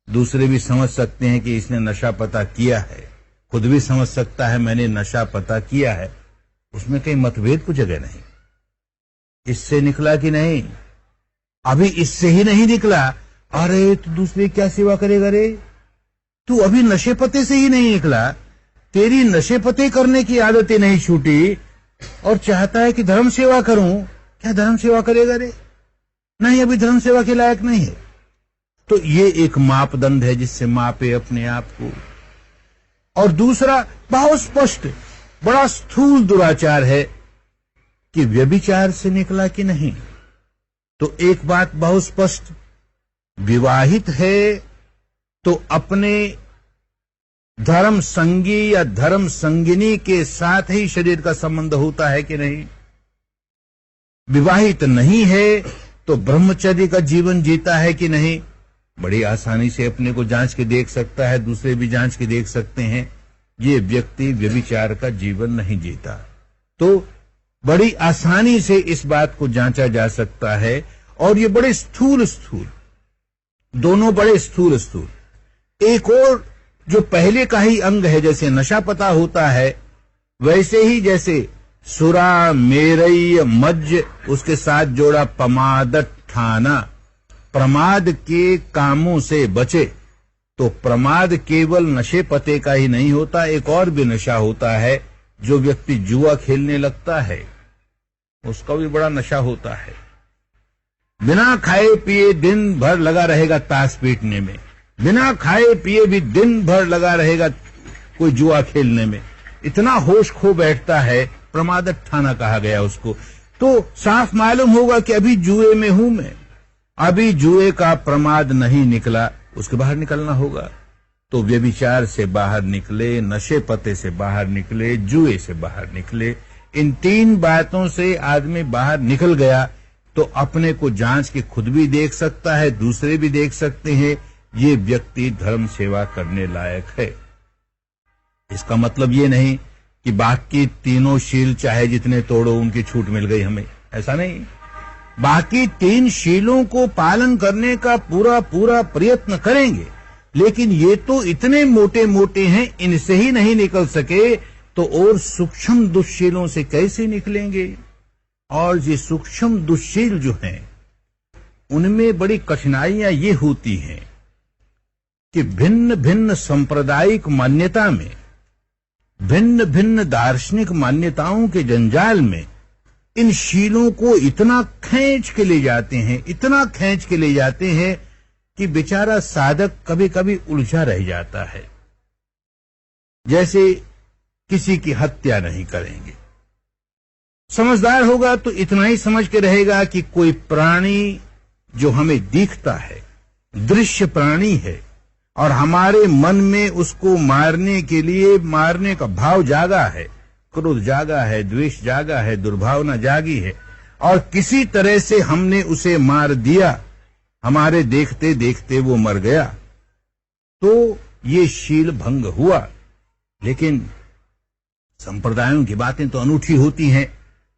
दूसरे भी समझ सकते हैं कि इसने नशा पता किया है, खुद भी समझ सकता है मैंने नशा पता किया है, उसमें कहीं मतभेद को जगह नहीं। इससे निकला कि नहीं, अभी इससे ही नहीं निकला, अरे तो दूसरे क्या सेवा करेगा रे, तू अभी नशे पते से ही नहीं निकला, तेरी नशे पते करने की आदतें नहीं छूटी और चाहता है कि धर्म सेवा करूं, क्या धर्म सेवा करेगा रे? नहीं, अभी धर्म सेवा के लायक नहीं है। तो ये एक मापदंड है जिससे मापे अपने आप को। और दूसरा बहुत स्पष्ट, बड़ा स्थूल दुराचार है कि व्यभिचार से निकला कि नहीं। तो एक बात बहुत स्पष्ट, विवाहित है तो अपने धर्म संगी या धर्म संगिनी के साथ ही शरीर का संबंध होता है कि नहीं। विवाहित नहीं है तो ब्रह्मचर्य का जीवन जीता है कि नहीं। बड़ी आसानी से अपने को जांच के देख सकता है, दूसरे भी जांच के देख सकते हैं, ये व्यक्ति व्यभिचार का जीवन नहीं जीता। तो बड़ी आसानी से इस बात को जांचा जा सकता है। और ये बड़े स्थूल स्थूल, दोनों बड़े स्थूल स्थूल। एक और जो पहले का ही अंग है, जैसे नशा पता होता है, वैसे ही जैसे सुरा मेरई मज्ज, उसके साथ जोड़ा प्रमादठाना, प्रमाद के कामों से बचे। तो प्रमाद केवल नशे पते का ही नहीं होता, एक और भी नशा होता है। जो व्यक्ति जुआ खेलने लगता है उसका भी बड़ा नशा होता है। बिना खाए पिए दिन भर लगा रहेगा ताश पीटने में, बिना खाए पिए भी दिन भर लगा रहेगा कोई जुआ खेलने में, इतना होश खो बैठता है, प्रमादठाना कहा गया उसको। तो साफ मालूम होगा कि अभी जुए में हूं मैं, अभी जुए का प्रमाद नहीं निकला, उसके बाहर निकलना होगा। तो व्यभिचार से बाहर निकले, नशे पते से बाहर निकले, जुए से बाहर निकले, इन 3 बातों से आदमी बाहर निकल गया तो अपने को जांच के खुद भी देख सकता है, दूसरे भी देख सकते हैं, ये व्यक्ति धर्म सेवा करने लायक है। इसका मतलब ये नहीं कि बाकी तीनों शील चाहे जितने तोड़ो उनकी छूट मिल गई हमें, ऐसा नहीं। बाकी 3 शीलों को पालन करने का पूरा पूरा प्रयत्न करेंगे, लेकिन ये तो इतने मोटे मोटे हैं, इनसे ही नहीं निकल सके तो और सूक्ष्म दुश्शीलों से कैसे निकलेंगे। और ये सूक्ष्म दुश्शील जो हैं उनमें बड़ी कठिनाइयां ये होती हैं कि भिन्न भिन्न सांप्रदायिक मान्यता में, भिन्न भिन्न दार्शनिक मान्यताओं के जंजाल में इन शीलों को इतना खींच के ले जाते हैं, इतना खींच के ले जाते हैं कि बेचारा साधक कभी कभी उलझा रह जाता है। जैसे किसी की हत्या नहीं करेंगे, समझदार होगा तो इतना ही समझ के रहेगा कि कोई प्राणी जो हमें दिखता है, दृश्य प्राणी है, और हमारे मन में उसको मारने के लिए मारने का भाव जागा है, क्रोध जागा है, द्वेष जागा है, दुर्भावना जागी है और किसी तरह से हमने उसे मार दिया, हमारे देखते देखते वो मर गया, तो ये शील भंग हुआ। लेकिन संप्रदायों की बातें तो अनूठी होती हैं,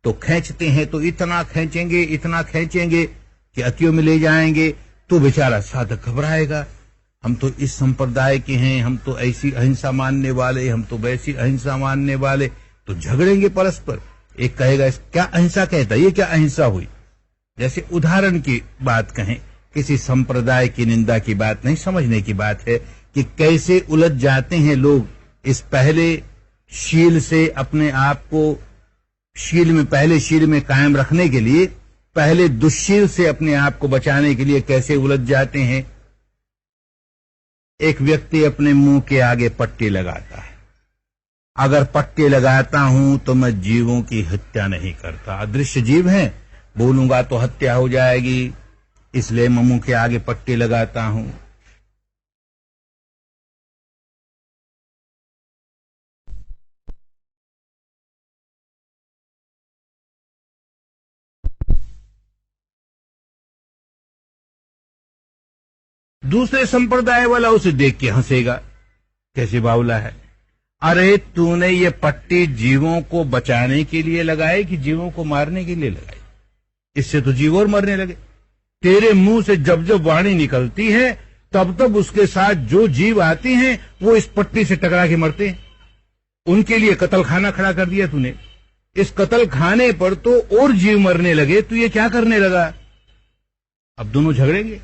तो खींचते हैं तो इतना खींचेंगे कि अतियों में ले जाएंगे, तो बेचारा साधक घबराएगा। हम तो इस संप्रदाय के हैं, हम तो ऐसी अहिंसा मानने वाले, हम तो वैसी अहिंसा मानने वाले, तो झगड़ेंगे परस्पर। एक कहेगा क्या अहिंसा कहता, ये क्या अहिंसा हुई। जैसे उदाहरण की बात कहें, किसी संप्रदाय की निंदा की बात नहीं, समझने की बात है कि कैसे उलझ जाते हैं लोग इस पहले शील से अपने आप को पहले शील में कायम रखने के लिए, पहले दुश्शील से अपने आप को बचाने के लिए कैसे उलझ जाते हैं। एक व्यक्ति अपने मुंह के आगे पट्टी लगाता है, अगर पट्टी लगाता हूं तो मैं जीवों की हत्या नहीं करता, अदृश्य जीव हैं, बोलूंगा तो हत्या हो जाएगी, इसलिए मैं मुंह के आगे पट्टी लगाता हूं। दूसरे संप्रदाय वाला उसे देख के हंसेगा, कैसे बावला है। अरे तूने ये पट्टी जीवों को बचाने के लिए लगाई कि जीवों को मारने के लिए लगाई? इससे तो जीव और मरने लगे। तेरे मुंह से जब जब वाणी निकलती है तब तब उसके साथ जो जीव आते हैं वो इस पट्टी से टकरा के मरते हैं। उनके लिए कत्ल खाना खड़ा कर दिया तूने। इस कत्ल खाने पर तो और जीव मरने लगे, तू ये क्या करने लगा? अब दोनों झगड़ेंगे,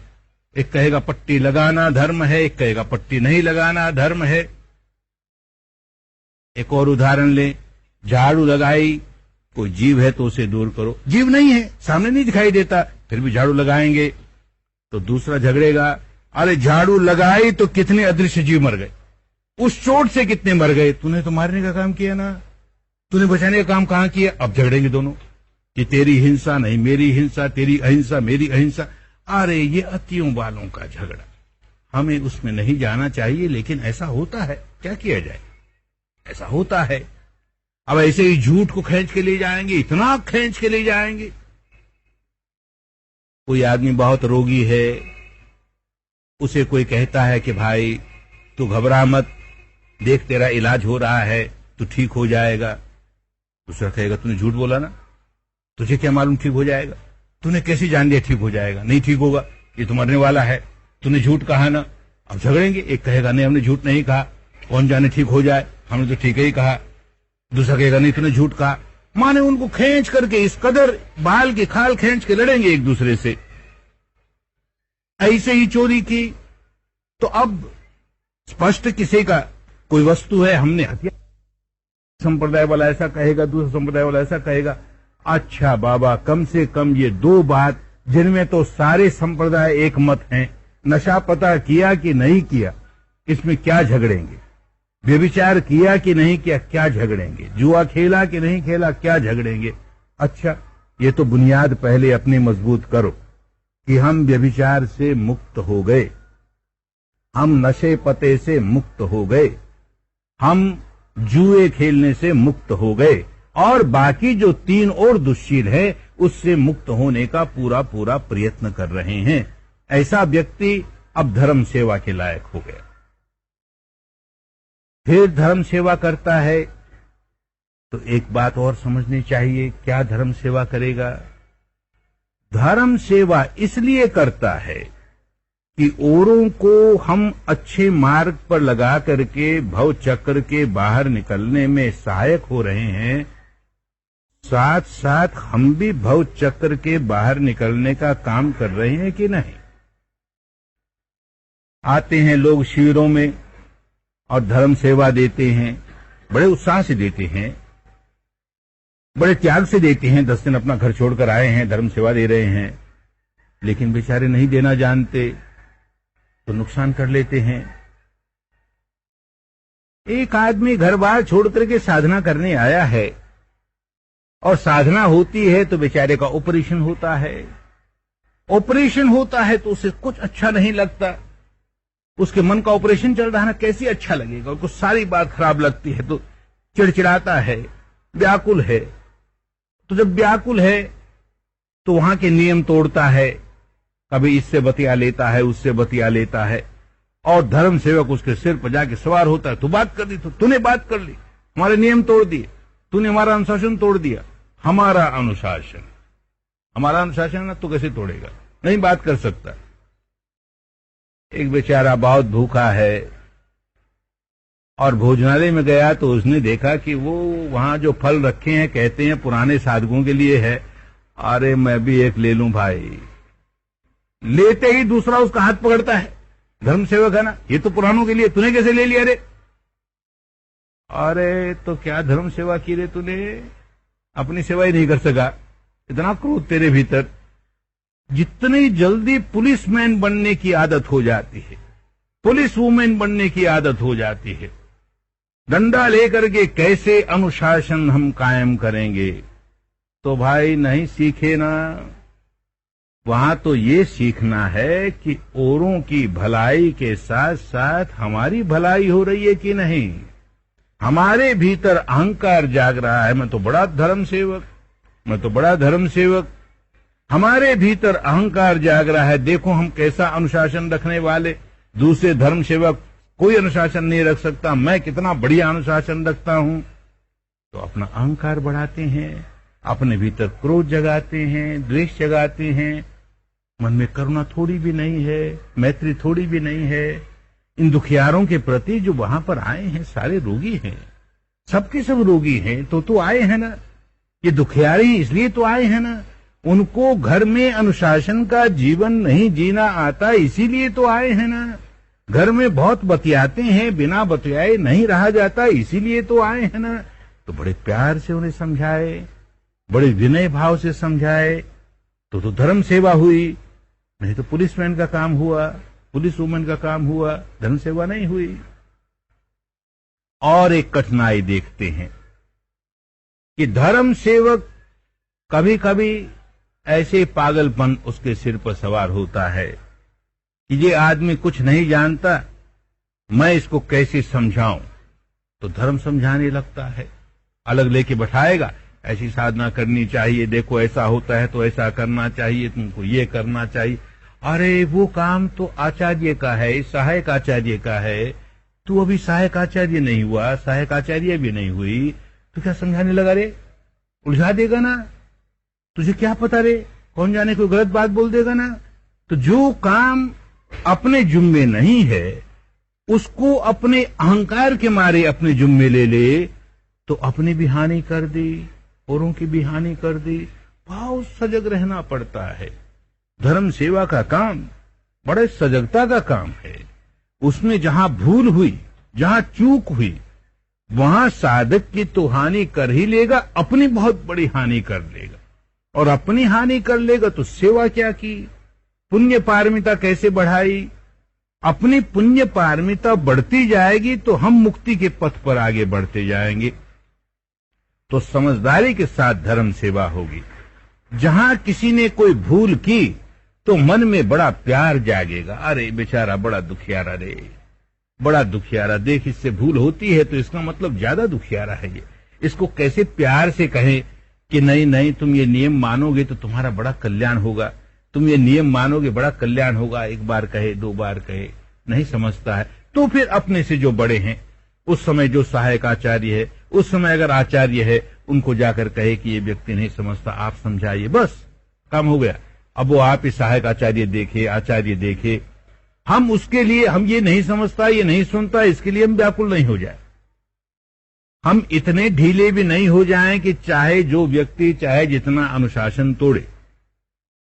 एक कहेगा पट्टी लगाना धर्म है, एक कहेगा पट्टी नहीं लगाना धर्म है। एक और उदाहरण ले, झाड़ू लगाई, कोई जीव है तो उसे दूर करो, जीव नहीं है, सामने नहीं दिखाई देता, फिर भी झाड़ू लगाएंगे, तो दूसरा झगड़ेगा, अरे झाड़ू लगाई तो कितने अदृश्य जीव मर गए, उस चोट से कितने मर गए, तूने तो मारने का काम किया ना, तूने बचाने का काम कहां किया? अब झगड़ेंगे दोनों कि तेरी हिंसा नहीं मेरी हिंसा, तेरी अहिंसा मेरी अहिंसा। अरे ये अतियों वालों का झगड़ा, हमें उसमें नहीं जाना चाहिए, लेकिन ऐसा होता है, क्या किया जाए, ऐसा होता है। अब ऐसे ही झूठ को खींच के ले जाएंगे, इतना खींच के ले जाएंगे। कोई आदमी बहुत रोगी है, उसे कोई कहता है कि भाई तू घबरा मत, देख तेरा इलाज हो रहा है, तू ठीक हो जाएगा। दूसरा कहेगा तूने झूठ बोला ना, तुझे क्या मालूम ठीक हो जाएगा, तूने कैसे जान लिया ठीक हो जाएगा, नहीं ठीक होगा, ये तो मरने वाला है, तूने झूठ कहा ना। अब झगड़ेंगे, एक कहेगा नहीं हमने झूठ नहीं कहा, कौन जाने ठीक हो जाए, हमने तो ठीक ही कहा। दूसरा कहेगा नहीं तूने झूठ कहा। माने उनको खींच करके इस कदर बाल की खाल खींच के लड़ेंगे एक दूसरे से। ऐसे ही चोरी की तो अब स्पष्ट किसी का कोई वस्तु है, हमने हत्या, संप्रदाय वाला ऐसा कहेगा, दूसरा संप्रदाय वाला ऐसा कहेगा। अच्छा बाबा, कम से कम ये दो बात जिनमें तो सारे संप्रदाय एक मत हैं, नशा पता किया कि नहीं किया, इसमें क्या झगड़ेंगे? व्यभिचार किया कि नहीं किया, क्या झगड़ेंगे? जुआ खेला कि नहीं खेला, क्या झगड़ेंगे? अच्छा, ये तो बुनियाद पहले अपनी मजबूत करो कि हम व्यभिचार से मुक्त हो गए, हम नशे पते से मुक्त हो गए, हम जुए खेलने से मुक्त हो गए, और बाकी जो तीन और दुश्शील है उससे मुक्त होने का पूरा पूरा प्रयत्न कर रहे हैं। ऐसा व्यक्ति अब धर्म सेवा के लायक हो गया। फिर धर्म सेवा करता है तो एक बात और समझनी चाहिए, क्या धर्म सेवा करेगा? धर्म सेवा इसलिए करता है कि औरों को हम अच्छे मार्ग पर लगा करके भव चक्र के बाहर निकलने में सहायक हो रहे हैं, साथ साथ हम भी भव चक्र के बाहर निकलने का काम कर रहे हैं कि नहीं। आते हैं लोग शिविरों में और धर्म सेवा देते हैं, बड़े उत्साह से देते हैं, बड़े त्याग से देते हैं, 10 दिन अपना घर छोड़कर आए हैं, धर्म सेवा दे रहे हैं, लेकिन बेचारे नहीं देना जानते तो नुकसान कर लेते हैं। एक आदमी घर बार छोड़ करके साधना करने आया है और साधना होती है तो बेचारे का ऑपरेशन होता है। ऑपरेशन होता है तो उसे कुछ अच्छा नहीं लगता, उसके मन का ऑपरेशन चल रहा है ना, कैसे अच्छा लगेगा, उसको सारी बात खराब लगती है तो चिड़चिड़ाता है, व्याकुल है। तो जब व्याकुल है तो वहां के नियम तोड़ता है, कभी इससे बतिया लेता है, उससे बतिया लेता है, और धर्म सेवक उसके सिर पर जाके सवार होता है। तू बात कर दी, तो तूने बात कर ली, हमारे नियम तोड़ दिए, तूने हमारा अनुशासन तोड़ दिया। हमारा अनुशासन ना, तू कैसे तोड़ेगा? नहीं बात कर सकता। एक बेचारा बहुत भूखा है और भोजनालय में गया तो उसने देखा कि वो वहां जो फल रखे हैं कहते हैं पुराने साधकों के लिए है। अरे मैं भी एक ले लूं भाई। लेते ही दूसरा उसका हाथ पकड़ता है, धर्म सेवक है ना, ये तो पुरानों के लिए, तूने कैसे ले लिया रे? अरे तो क्या धर्म सेवा की रे तूने? अपनी सेवा ही नहीं कर सका, इतना क्रोध तेरे भीतर। जितनी जल्दी पुलिसमैन बनने की आदत हो जाती है, पुलिस वुमेन बनने की आदत हो जाती है, डंडा लेकर के कैसे अनुशासन हम कायम करेंगे, तो भाई नहीं सीखे ना। वहां तो ये सीखना है कि औरों की भलाई के साथ साथ हमारी भलाई हो रही है कि नहीं। हमारे भीतर अहंकार जाग रहा है, मैं तो बड़ा धर्म सेवक, मैं तो बड़ा धर्म सेवक। हमारे भीतर अहंकार जाग रहा है, देखो हम कैसा अनुशासन रखने वाले, दूसरे धर्म सेवक कोई अनुशासन नहीं रख सकता, मैं कितना बढ़िया अनुशासन रखता हूं। तो अपना अहंकार बढ़ाते हैं, अपने भीतर क्रोध जगाते हैं, द्वेष जगाते हैं, मन में करुणा थोड़ी भी नहीं है, मैत्री थोड़ी भी नहीं है। इन दुखियारों के प्रति जो वहां पर आए हैं सारे रोगी हैं, सबके सब रोगी हैं, तो आए हैं ना। ये दुखियारे इसलिए तो आए हैं ना, उनको घर में अनुशासन का जीवन नहीं जीना आता, इसीलिए तो आए हैं ना। घर में बहुत बतियाते हैं, बिना बतियाए नहीं रहा जाता, इसीलिए तो आए हैं ना। तो बड़े प्यार से उन्हें समझाए, बड़े विनय भाव से समझाए, तो धर्म सेवा हुई। नहीं तो पुलिसमैन का काम हुआ, पुलिस वुमेन का काम हुआ, धर्म सेवा नहीं हुई। और एक कठिनाई देखते हैं कि धर्म सेवक कभी कभी ऐसे पागलपन उसके सिर पर सवार होता है कि ये आदमी कुछ नहीं जानता, मैं इसको कैसे समझाऊं। तो धर्म समझाने लगता है, अलग लेके बैठाएगा, ऐसी साधना करनी चाहिए, देखो ऐसा होता है तो ऐसा करना चाहिए, तुमको ये करना चाहिए। अरे वो काम तो आचार्य का है, सहायक आचार्य का है, तू अभी सहायक आचार्य नहीं हुआ, सहायक आचार्य भी नहीं हुई, तो क्या समझाने लगा रे? उलझा देगा ना, तुझे क्या पता रे, कौन जाने कोई गलत बात बोल देगा ना। तो जो काम अपने जुम्मे नहीं है उसको अपने अहंकार के मारे अपने जुम्मे ले ले, तो अपनी भी हानि कर दी, औरों की भी हानि कर दी। बहुत सजग रहना पड़ता है। धर्म सेवा का काम बड़े सजगता का काम है। उसमें जहां भूल हुई, जहां चूक हुई, वहां साधक की तो हानि कर ही लेगा, अपनी बहुत बड़ी हानि कर लेगा। और अपनी हानि कर लेगा तो सेवा क्या की, पुण्य पारमिता कैसे बढ़ाई। अपनी पुण्य पारमिता बढ़ती जाएगी तो हम मुक्ति के पथ पर आगे बढ़ते जाएंगे। तो समझदारी के साथ धर्म सेवा होगी। जहां किसी ने कोई भूल की तो मन में बड़ा प्यार जागेगा, अरे बेचारा बड़ा दुखियारा रे, बड़ा दुखियारा, देख इससे भूल होती है तो इसका मतलब ज्यादा दुखियारा है ये, इसको कैसे प्यार से कहें कि नहीं नहीं तुम ये नियम मानोगे तो तुम्हारा बड़ा कल्याण होगा, तुम ये नियम मानोगे बड़ा कल्याण होगा। एक बार कहे, दो बार कहे, नहीं समझता है तो फिर अपने से जो बड़े हैं, उस समय जो सहायक आचार्य है, उस समय अगर आचार्य है, उनको जाकर कहे कि ये व्यक्ति नहीं समझता, आप समझाइए, बस काम हो गया। अब वो आप ही सहायक आचार्य देखे, आचार्य देखे, हम उसके लिए, हम ये नहीं समझता, ये नहीं सुनता, इसके लिए हम व्याकुल नहीं हो जाए। हम इतने ढीले भी नहीं हो जाएं कि चाहे जो व्यक्ति चाहे जितना अनुशासन तोड़े,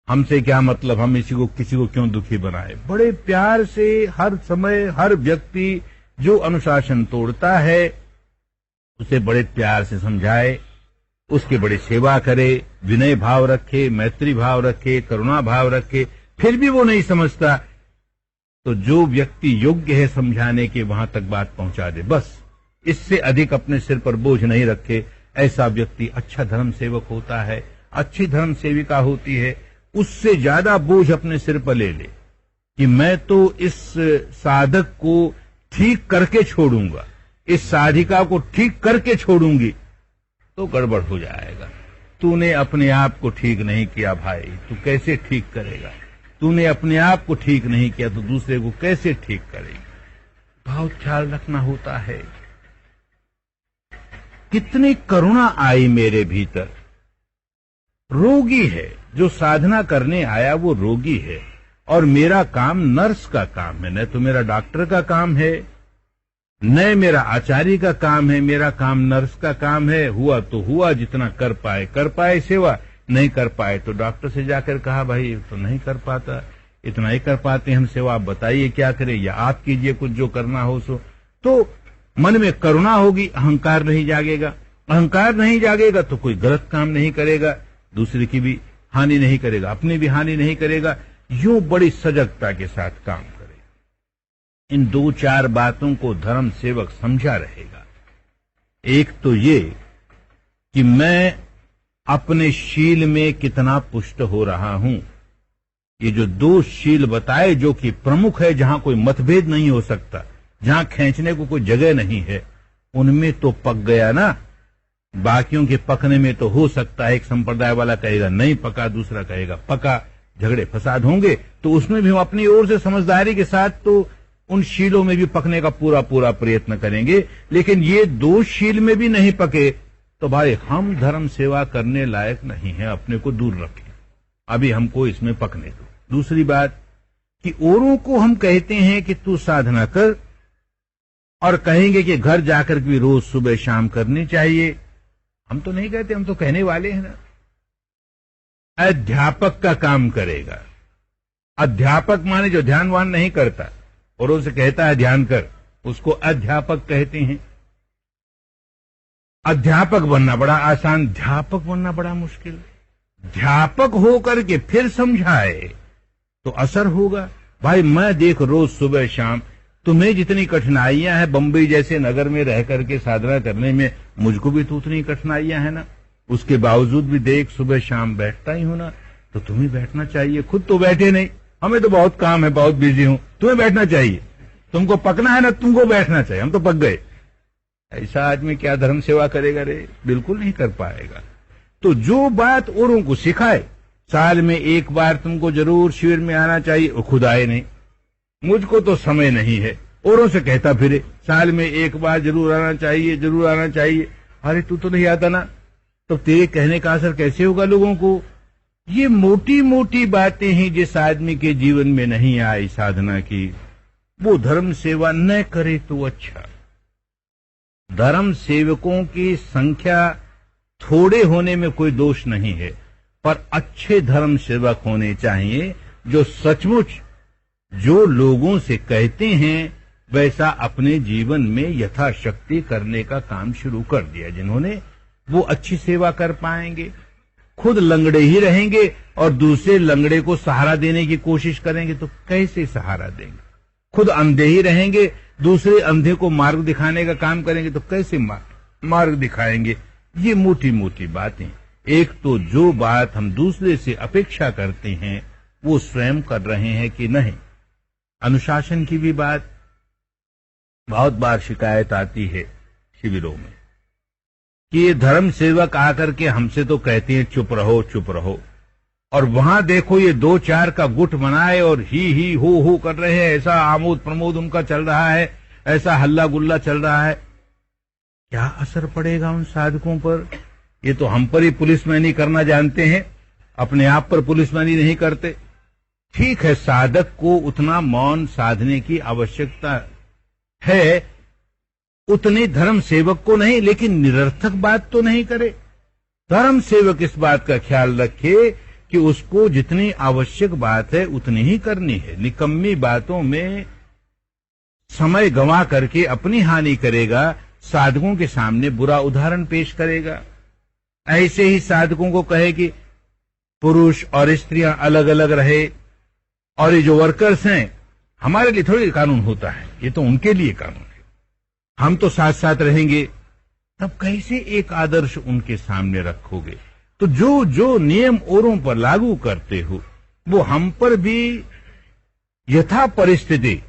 हमसे क्या मतलब, हम किसी को क्यों दुखी बनाए। बड़े प्यार से हर समय हर व्यक्ति जो अनुशासन तोड़ता है उसे बड़े प्यार से समझाए, उसकी बड़ी सेवा करे, विनय भाव रखे, मैत्री भाव रखे, करुणा भाव रखे। फिर भी वो नहीं समझता तो जो व्यक्ति योग्य है समझाने के, वहां तक बात पहुंचा दे, बस। इससे अधिक अपने सिर पर बोझ नहीं रखे। ऐसा व्यक्ति अच्छा धर्म सेवक होता है, अच्छी धर्म सेविका होती है। उससे ज्यादा बोझ अपने सिर पर ले ले कि मैं तो इस साधक को ठीक करके छोड़ूंगा, इस साधिका को ठीक करके छोड़ूंगी, तो गड़बड़ हो जाएगा। तूने अपने आप को ठीक नहीं किया भाई, तू कैसे ठीक करेगा? तूने अपने आप को ठीक नहीं किया तो दूसरे को कैसे ठीक करेगा? बहुत ख्याल रखना होता है। कितनी करुणा आई मेरे भीतर। रोगी है, जो साधना करने आया वो रोगी है, और मेरा काम नर्स का काम है, न तो मेरा डॉक्टर का काम है, न मेरा आचार्य का काम है। मेरा काम नर्स का काम है। हुआ तो हुआ, जितना कर पाए सेवा, नहीं कर पाए तो डॉक्टर से जाकर कहा भाई तो नहीं कर पाता, इतना ही कर पाते हम सेवा, आप बताइए क्या करें, या आप कीजिए कुछ जो करना हो सो। तो मन में करुणा होगी, अहंकार नहीं जागेगा। अहंकार नहीं जागेगा तो कोई गलत काम नहीं करेगा, दूसरे की भी हानि नहीं करेगा, अपनी भी हानि नहीं करेगा। यूं बड़ी सजगता के साथ काम करेगा। इन 2-4 बातों को धर्म सेवक समझा रहेगा। एक तो ये कि मैं अपने शील में कितना पुष्ट हो रहा हूं। ये जो 2 शील बताए, जो कि प्रमुख है, जहां कोई मतभेद नहीं हो सकता, जहां खींचने को कोई जगह नहीं है, उनमें तो पक गया ना। बाकियों के पकने में तो हो सकता है, एक संप्रदाय वाला कहेगा नहीं पका, दूसरा कहेगा पका, झगड़े फसाद होंगे। तो उसमें भी हम अपनी ओर से समझदारी के साथ तो उन शीलों में भी पकने का पूरा पूरा प्रयत्न करेंगे। लेकिन ये 2 शील में भी नहीं पके तो भाई हम धर्म सेवा करने लायक नहीं है, अपने को दूर रखें, अभी हमको इसमें पकने दो। दूसरी बात कि औरों को हम कहते हैं कि तू साधना कर, और कहेंगे कि घर जाकर भी रोज सुबह शाम करनी चाहिए। हम तो नहीं कहते, हम तो कहने वाले हैं ना। अध्यापक का काम करेगा। अध्यापक माने जो ध्यानवान नहीं करता, औरों से कहता है ध्यान कर, उसको अध्यापक कहते हैं। अध्यापक बनना बड़ा आसान, ध्यापक बनना बड़ा मुश्किल। ध्यापक होकर के फिर समझाए तो असर होगा। भाई मैं देख रोज सुबह शाम, तुम्हें जितनी कठिनाइयां हैं बंबई जैसे नगर में रह करके साधना करने में, मुझको भी तो उतनी कठिनाइयां हैं ना। उसके बावजूद भी देख सुबह शाम बैठता ही हूं ना, तो तुम्हें बैठना चाहिए। खुद तो बैठे नहीं, हमें तो बहुत काम है, बहुत बिजी हूं, तुम्हें बैठना चाहिए। तुमको पकना है ना, तुमको बैठना चाहिए, हम तो पक गए। ऐसा आदमी क्या धर्म सेवा करेगा रे? बिल्कुल नहीं कर पाएगा। तो जो बात औरों को सिखाए, साल में 1 बार तुमको जरूर शिविर में आना चाहिए, वो खुद आए नहीं, मुझको तो समय नहीं है, औरों से कहता फिरे साल में 1 बार जरूर आना चाहिए, जरूर आना चाहिए। अरे तू तो नहीं आता ना, तो तेरे कहने का असर कैसे होगा लोगों को? ये मोटी मोटी बातें ही जिस आदमी के जीवन में नहीं आई साधना की, वो धर्म सेवा न करे तो अच्छा। धर्म सेवकों की संख्या थोड़े होने में कोई दोष नहीं है, पर अच्छे धर्म सेवक होने चाहिए जो सचमुच जो लोगों से कहते हैं वैसा अपने जीवन में यथाशक्ति करने का काम शुरू कर दिया। जिन्होंने वो अच्छी सेवा कर पाएंगे। खुद लंगड़े ही रहेंगे और दूसरे लंगड़े को सहारा देने की कोशिश करेंगे तो कैसे सहारा देंगे? खुद अंधे ही रहेंगे, दूसरे अंधे को मार्ग दिखाने का काम करेंगे तो कैसे मार्ग दिखाएंगे? ये मोटी मोटी बातें। एक तो जो बात हम दूसरे से अपेक्षा करते हैं वो स्वयं कर रहे हैं कि नहीं। अनुशासन की भी बात बहुत बार शिकायत आती है शिविरों में कि ये धर्म सेवक आकर के हमसे तो कहते हैं चुप रहो चुप रहो, और वहां देखो ये 2-4 का गुट बनाए और ही हो कर रहे हैं। ऐसा आमोद प्रमोद उनका चल रहा है, ऐसा हल्ला गुल्ला चल रहा है। क्या असर पड़ेगा उन साधकों पर? ये तो हम पर ही पुलिसमैनी करना जानते हैं, अपने आप पर पुलिसमैनी नहीं करते। ठीक है, साधक को उतना मौन साधने की आवश्यकता है, उतने धर्म सेवक को नहीं, लेकिन निरर्थक बात तो नहीं करे। धर्म सेवक इस बात का ख्याल रखे कि उसको जितनी आवश्यक बात है उतनी ही करनी है। निकम्मी बातों में समय गंवा करके अपनी हानि करेगा, साधकों के सामने बुरा उदाहरण पेश करेगा। ऐसे ही साधकों को कहे कि पुरुष और स्त्रियां अलग अलग रहे, और ये जो वर्कर्स हैं हमारे लिए थोड़ी कानून होता है, ये तो उनके लिए कानून है, हम तो साथ साथ रहेंगे। तब कैसे एक आदर्श उनके सामने रखोगे? तो जो जो नियम औरों पर लागू करते हो वो हम पर भी यथा परिस्थिति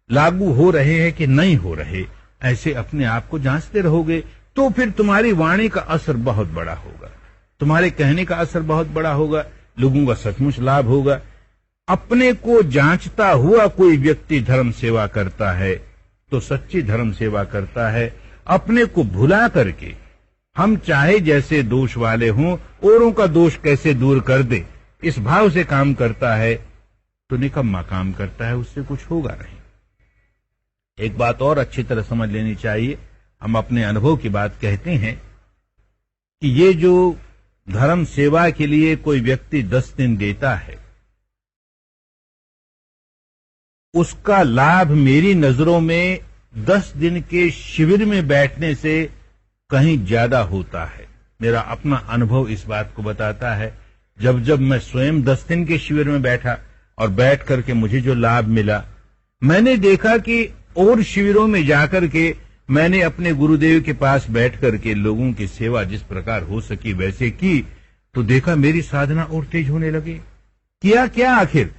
लागू हो रहे हैं कि नहीं हो रहे, ऐसे अपने आप को जांचते रहोगे तो फिर तुम्हारी वाणी का असर बहुत बड़ा होगा, तुम्हारे कहने का असर बहुत बड़ा होगा, लोगों का सचमुच लाभ होगा। अपने को जांचता हुआ कोई व्यक्ति धर्म सेवा करता है तो सच्ची धर्म सेवा करता है। अपने को भुला करके हम चाहे जैसे दोष वाले हों, औरों का दोष कैसे दूर कर दे, इस भाव से काम करता है तो निकम्मा काम करता है, उससे कुछ होगा नहीं। एक बात और अच्छी तरह समझ लेनी चाहिए, हम अपने अनुभव की बात कहते हैं कि ये जो धर्म सेवा के लिए कोई व्यक्ति 10 दिन देता है, उसका लाभ मेरी नजरों में 10 दिन के शिविर में बैठने से कहीं ज्यादा होता है। मेरा अपना अनुभव इस बात को बताता है। जब मैं स्वयं 10 दिन के शिविर में बैठा और बैठ करके मुझे जो लाभ मिला, मैंने देखा कि और शिविरों में जाकर के मैंने अपने गुरुदेव के पास बैठ करके लोगों की सेवा जिस प्रकार हो सकी वैसे की, तो देखा मेरी साधना और तेज होने लगी। किया क्या आखिर?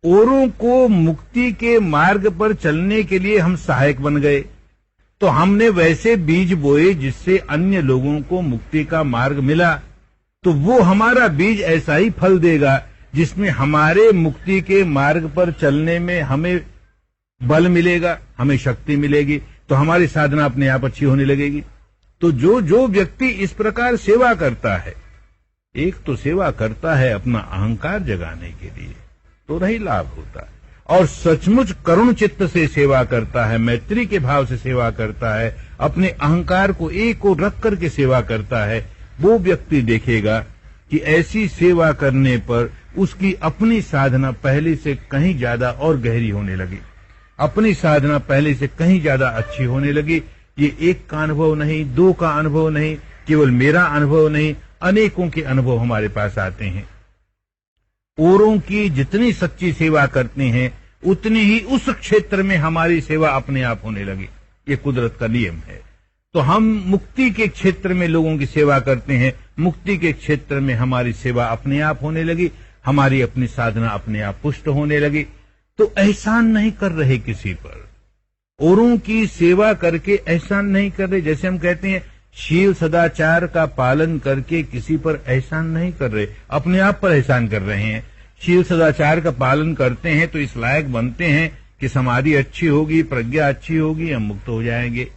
औरों को मुक्ति के मार्ग पर चलने के लिए हम सहायक बन गए। तो हमने वैसे बीज बोए जिससे अन्य लोगों को मुक्ति का मार्ग मिला, तो वो हमारा बीज ऐसा ही फल देगा जिसमें हमारे मुक्ति के मार्ग पर चलने में हमें बल मिलेगा, हमें शक्ति मिलेगी, तो हमारी साधना अपने आप अच्छी होने लगेगी। तो जो व्यक्ति इस प्रकार सेवा करता है, एक तो सेवा करता है अपना अहंकार जगाने के लिए, तो नहीं लाभ होता है, और सचमुच करुण चित्त से सेवा करता है, मैत्री के भाव से सेवा करता है, अपने अहंकार को एक ओर रख करके सेवा करता है, वो व्यक्ति देखेगा कि ऐसी सेवा करने पर उसकी अपनी साधना पहले से कहीं ज्यादा और गहरी होने लगी, अपनी साधना पहले से कहीं ज्यादा अच्छी होने लगी। ये एक का अनुभव नहीं, 2 का अनुभव नहीं, केवल मेरा अनुभव नहीं, अनेकों के अनुभव हमारे पास आते हैं। औरों की जितनी सच्ची सेवा करते हैं उतनी ही उस क्षेत्र में हमारी सेवा अपने आप होने लगी। ये कुदरत का नियम है। तो हम मुक्ति के क्षेत्र में लोगों की सेवा करते हैं, मुक्ति के क्षेत्र में हमारी सेवा अपने आप होने लगी, हमारी अपनी साधना अपने आप पुष्ट होने लगी। तो एहसान नहीं कर रहे किसी पर, औरों की सेवा करके एहसान नहीं कर रहे। जैसे हम कहते हैं शील सदाचार का पालन करके किसी पर एहसान नहीं कर रहे, अपने आप पर एहसान कर रहे हैं। शील सदाचार का पालन करते हैं तो इस लायक बनते हैं कि समाधि अच्छी होगी, प्रज्ञा अच्छी होगी, हम मुक्त हो जाएंगे।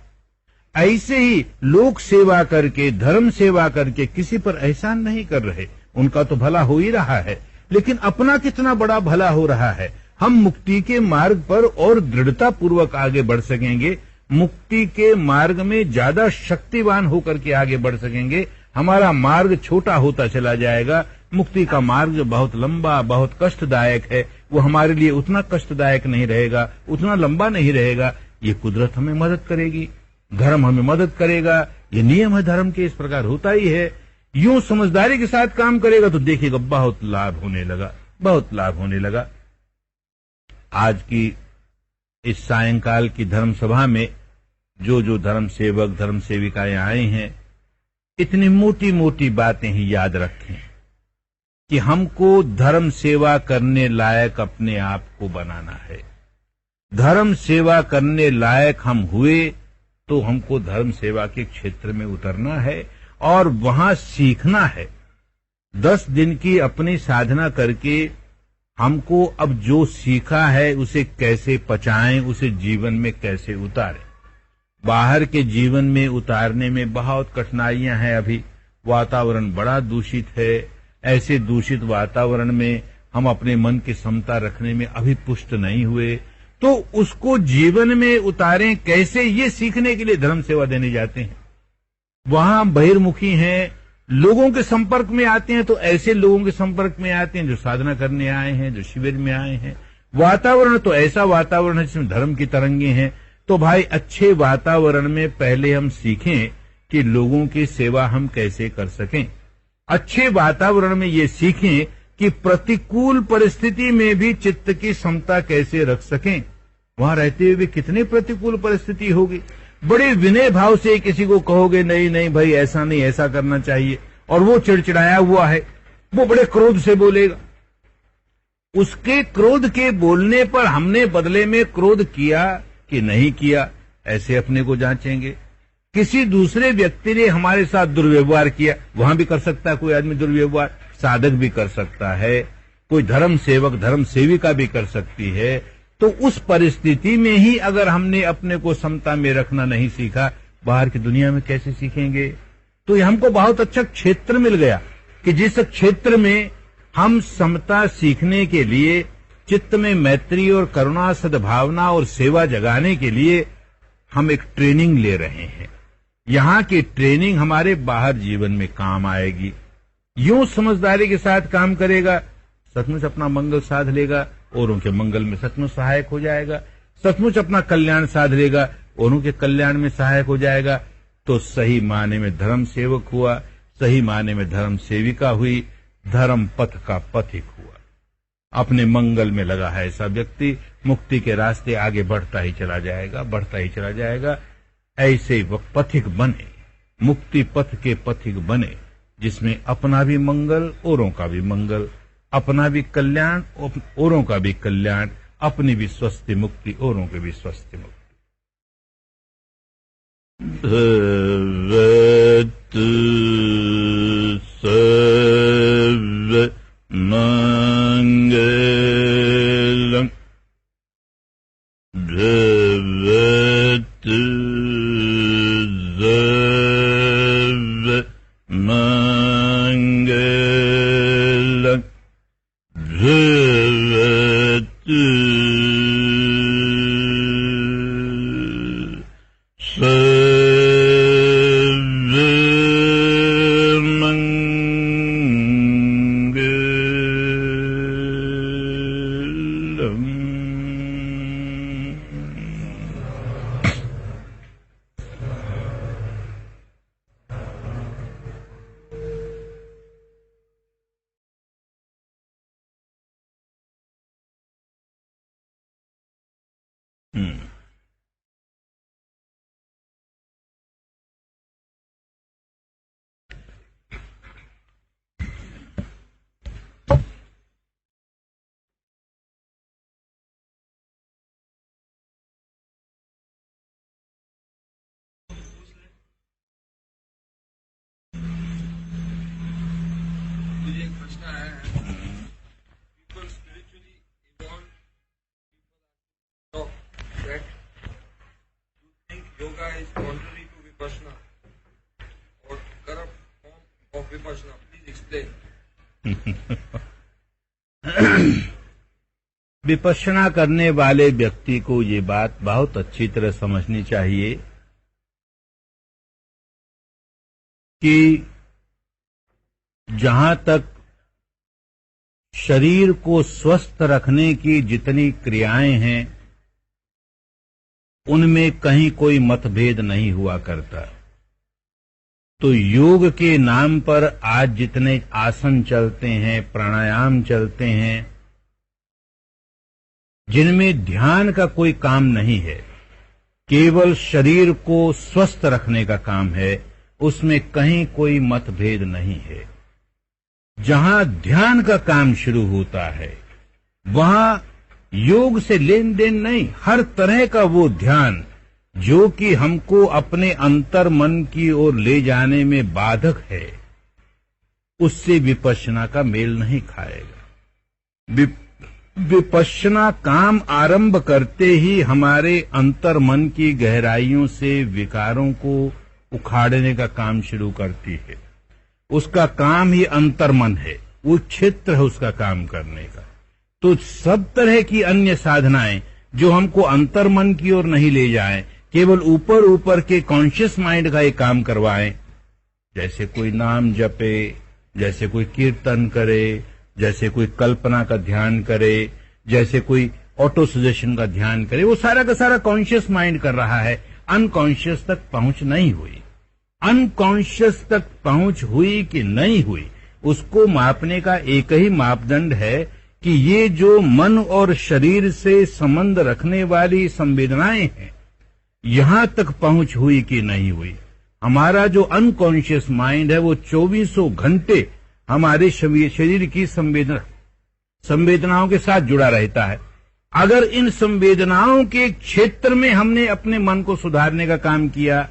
ऐसे ही लोक सेवा करके, धर्म सेवा करके किसी पर एहसान नहीं कर रहे। उनका तो भला हो ही रहा है, लेकिन अपना कितना बड़ा भला हो रहा है। हम मुक्ति के मार्ग पर और दृढ़ता पूर्वक आगे बढ़ सकेंगे, मुक्ति के मार्ग में ज्यादा शक्तिवान होकर के आगे बढ़ सकेंगे। हमारा मार्ग छोटा होता चला जाएगा। मुक्ति का मार्ग जो बहुत लंबा, बहुत कष्टदायक है, वो हमारे लिए उतना कष्टदायक नहीं रहेगा, उतना लंबा नहीं रहेगा। ये कुदरत हमें मदद करेगी, धर्म हमें मदद करेगा। ये नियम है धर्म के, इस प्रकार होता ही है। यूं समझदारी के साथ काम करेगा तो देखिएगा बहुत लाभ होने लगा, बहुत लाभ होने लगा। आज की इस सायंकाल की धर्म सभा में जो धर्म सेवक, धर्म सेविकाएं आए हैं, इतनी मोटी मोटी बातें ही याद रखें कि हमको धर्म सेवा करने लायक अपने आप को बनाना है। धर्म सेवा करने लायक हम हुए तो हमको धर्म सेवा के क्षेत्र में उतरना है और वहां सीखना है। 10 दिन की अपनी साधना करके हमको अब जो सीखा है उसे कैसे पचाएं, उसे जीवन में कैसे उतारें। बाहर के जीवन में उतारने में बहुत कठिनाइयां हैं। अभी वातावरण बड़ा दूषित है। ऐसे दूषित वातावरण में हम अपने मन की समता रखने में अभी पुष्ट नहीं हुए, तो उसको जीवन में उतारें कैसे, ये सीखने के लिए धर्म सेवा देने जाते हैं। वहां बहिर्मुखी हैं, लोगों के संपर्क में आते हैं, तो ऐसे लोगों के संपर्क में आते हैं जो साधना करने आए हैं, जो शिविर में आए हैं। वातावरण तो ऐसा वातावरण है जिसमें धर्म की तरंगे हैं। तो भाई अच्छे वातावरण में पहले हम सीखें कि लोगों की सेवा हम कैसे कर सकें। अच्छे वातावरण में ये सीखें कि प्रतिकूल परिस्थिति में भी चित्त की समता कैसे रख सकें। वहां रहते हुए भी कितने प्रतिकूल परिस्थिति होगी, बड़े विनय भाव से किसी को कहोगे नहीं नहीं भाई ऐसा नहीं, ऐसा करना चाहिए, और वो चिड़चिड़ाया हुआ है, वो बड़े क्रोध से बोलेगा। उसके क्रोध के बोलने पर हमने बदले में क्रोध किया कि नहीं किया, ऐसे अपने को जांचेंगे। किसी दूसरे व्यक्ति ने हमारे साथ दुर्व्यवहार किया, वहां भी कर सकता है कोई आदमी दुर्व्यवहार, साधक भी कर सकता है, कोई धर्म सेवक धर्म सेविका भी कर सकती है। तो उस परिस्थिति में ही अगर हमने अपने को समता में रखना नहीं सीखा, बाहर की दुनिया में कैसे सीखेंगे? तो हमको बहुत अच्छा क्षेत्र मिल गया कि जिस क्षेत्र में हम समता सीखने के लिए, चित्त में मैत्री और करुणा सद्भावना और सेवा जगाने के लिए हम एक ट्रेनिंग ले रहे हैं। यहाँ की ट्रेनिंग हमारे बाहर जीवन में काम आएगी। यूं समझदारी के साथ काम करेगा, सचमुच अपना मंगल साध लेगा, औरों के मंगल में सचमुच सहायक हो जाएगा। सचमुच अपना कल्याण साध लेगा, औरों के कल्याण में सहायक हो जाएगा। तो सही माने में धर्म सेवक हुआ, सही माने में धर्म सेविका हुई, धर्म पथ का पथिक हुआ। अपने मंगल में लगा है ऐसा व्यक्ति मुक्ति के रास्ते आगे बढ़ता ही चला जाएगा, बढ़ता ही चला जाएगा। ऐसे वह पथिक बने, मुक्ति पथ के पथिक बने, जिसमें अपना भी मंगल, औरों का भी मंगल, अपना भी कल्याण, औरों का भी कल्याण, अपनी भी स्वस्थ मुक्ति, औरों की भी स्वस्थ मुक्ति। भवतु सर्व मंगलम, भवतु सर्व मंगलम, भवतु yoga is contrary to vipassana or corrupt form of vipassana. Please explain. Vipassana करने वाले व्यक्ति को ये बात बहुत अच्छी तरह समझनी चाहिए कि जहां तक शरीर को स्वस्थ रखने की जितनी क्रियाएं हैं, उनमें कहीं कोई मतभेद नहीं हुआ करता। तो योग के नाम पर आज जितने आसन चलते हैं, प्राणायाम चलते हैं, जिनमें ध्यान का कोई काम नहीं है, केवल शरीर को स्वस्थ रखने का काम है, उसमें कहीं कोई मतभेद नहीं है। जहां ध्यान का काम शुरू होता है, वहां योग से लेन देन नहीं, हर तरह का वो ध्यान जो कि हमको अपने अंतर मन की ओर ले जाने में बाधक है, उससे विपश्यना का मेल नहीं खाएगा। विपश्यना काम आरंभ करते ही हमारे अंतर मन की गहराइयों से विकारों को उखाड़ने का काम शुरू करती है। उसका काम ही अंतर मन है, वो क्षेत्र है उसका काम करने का। तो सब तरह की अन्य साधनाएं जो हमको अंतर मन की ओर नहीं ले जाएं, केवल ऊपर ऊपर के कॉन्शियस माइंड का एक काम करवाएं, जैसे कोई नाम जपे, जैसे कोई कीर्तन करे, जैसे कोई कल्पना का ध्यान करे, जैसे कोई ऑटो सजेशन का ध्यान करे, वो सारा का सारा कॉन्शियस माइंड कर रहा है, अनकॉन्शियस तक पहुंच नहीं हुई। अनकॉन्शियस तक पहुंच हुई कि नहीं हुई, उसको मापने का एक ही मापदंड है कि ये जो मन और शरीर से संबंध रखने वाली संवेदनाएं हैं, यहां तक पहुंच हुई कि नहीं हुई। हमारा जो अनकॉन्शियस माइंड है, वो 24 घंटे हमारे शरीर की संवेदनाओं के साथ जुड़ा रहता है। अगर इन संवेदनाओं के क्षेत्र में हमने अपने मन को सुधारने का काम किया,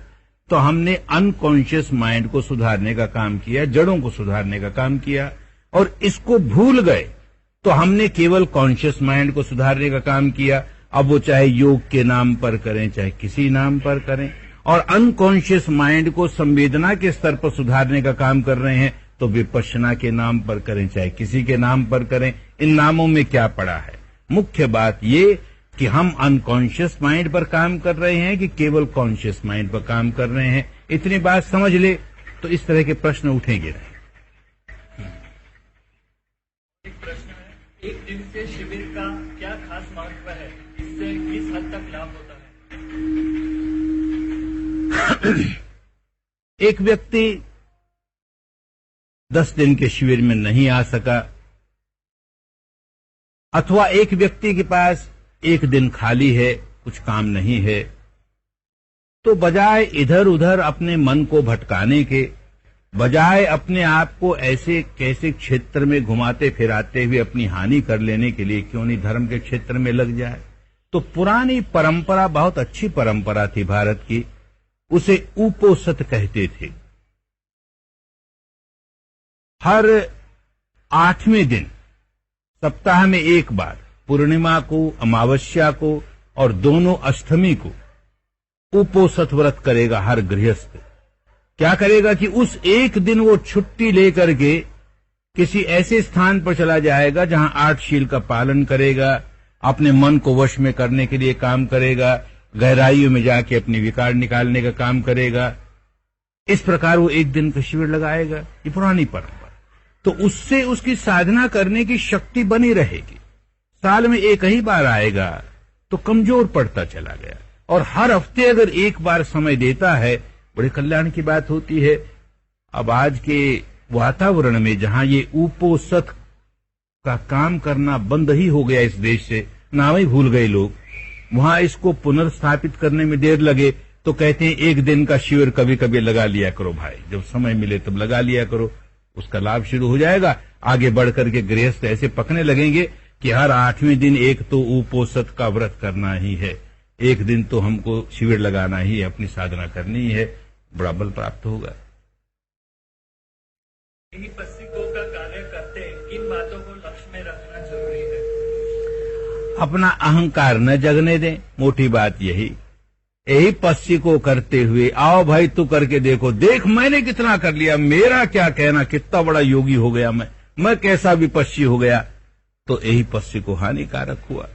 तो हमने अनकॉन्शियस माइंड को सुधारने का काम किया, जड़ों को सुधारने का काम किया। और इसको भूल गए तो हमने केवल कॉन्शियस माइंड को सुधारने का काम किया। अब वो चाहे योग के नाम पर करें, चाहे किसी नाम पर करें। और अनकॉन्शियस माइंड को संवेदना के स्तर पर सुधारने का काम कर रहे हैं, तो विपश्यना के नाम पर करें, चाहे किसी के नाम पर करें। इन नामों में क्या पड़ा है? मुख्य बात ये कि हम अनकॉन्शियस माइंड पर काम कर रहे हैं कि केवल कॉन्शियस माइंड पर काम कर रहे हैं। इतनी बात समझ ले तो इस तरह के प्रश्न उठेंगे नहीं। एक प्रश्न है, एक दिन से शिविर का क्या खास महत्व है? इससे किस हद तक लाभ होता है? एक व्यक्ति 10 दिन के शिविर में नहीं आ सका, अथवा एक व्यक्ति के पास एक दिन खाली है, कुछ काम नहीं है, तो बजाय इधर उधर अपने मन को भटकाने के, बजाय अपने आप को ऐसे कैसे क्षेत्र में घुमाते फिराते हुए अपनी हानि कर लेने के लिए क्यों नहीं धर्म के क्षेत्र में लग जाए। तो पुरानी परंपरा, बहुत अच्छी परंपरा थी भारत की, उसे उपोषित कहते थे। हर 8वें दिन सप्ताह में एक बार, पूर्णिमा को, अमावस्या को और दोनों अष्टमी को उपोषित व्रत करेगा हर गृहस्थ। क्या करेगा कि उस एक दिन वो छुट्टी लेकर के किसी ऐसे स्थान पर चला जाएगा जहां 8 शील का पालन करेगा, अपने मन को वश में करने के लिए काम करेगा, गहराइयों में जाके अपनी विकार निकालने का काम करेगा। इस प्रकार वो एक दिन का शिविर लगाएगा। ये पुरानी परंपरा। तो उससे उसकी साधना करने की शक्ति बनी रहेगी। साल में एक ही बार आएगा तो कमजोर पड़ता चला गया, और हर हफ्ते अगर एक बार समय देता है, बड़े कल्याण की बात होती है। अब आज के वातावरण में जहां ये उपोषित का काम करना बंद ही हो गया इस देश से, नाम ही भूल गए लोग, वहां इसको पुनर्स्थापित करने में देर लगे तो कहते हैं एक दिन का शिविर कभी कभी लगा लिया करो भाई, जब समय मिले तब लगा लिया करो, उसका लाभ शुरू हो जाएगा। आगे बढ़कर के गृहस्थ ऐसे पकने लगेंगे कि हर 8वें दिन एक तो उपोषित का व्रत करना ही है, एक दिन तो हमको शिविर लगाना ही है, अपनी साधना करनी ही है, बड़ा बल प्राप्त होगा। यही पस्सिकों का कार्य करते किन बातों को लक्ष्य में रखना जरूरी है? अपना अहंकार न जगने दें, मोटी बात यही। यही पस्सी को करते हुए आओ भाई तू करके देखो, देख मैंने कितना कर लिया, मेरा क्या कहना, कितना बड़ा योगी हो गया मैं कैसा विपस्सी हो गया। तो यही पस्सी को हानिकारक हुआ।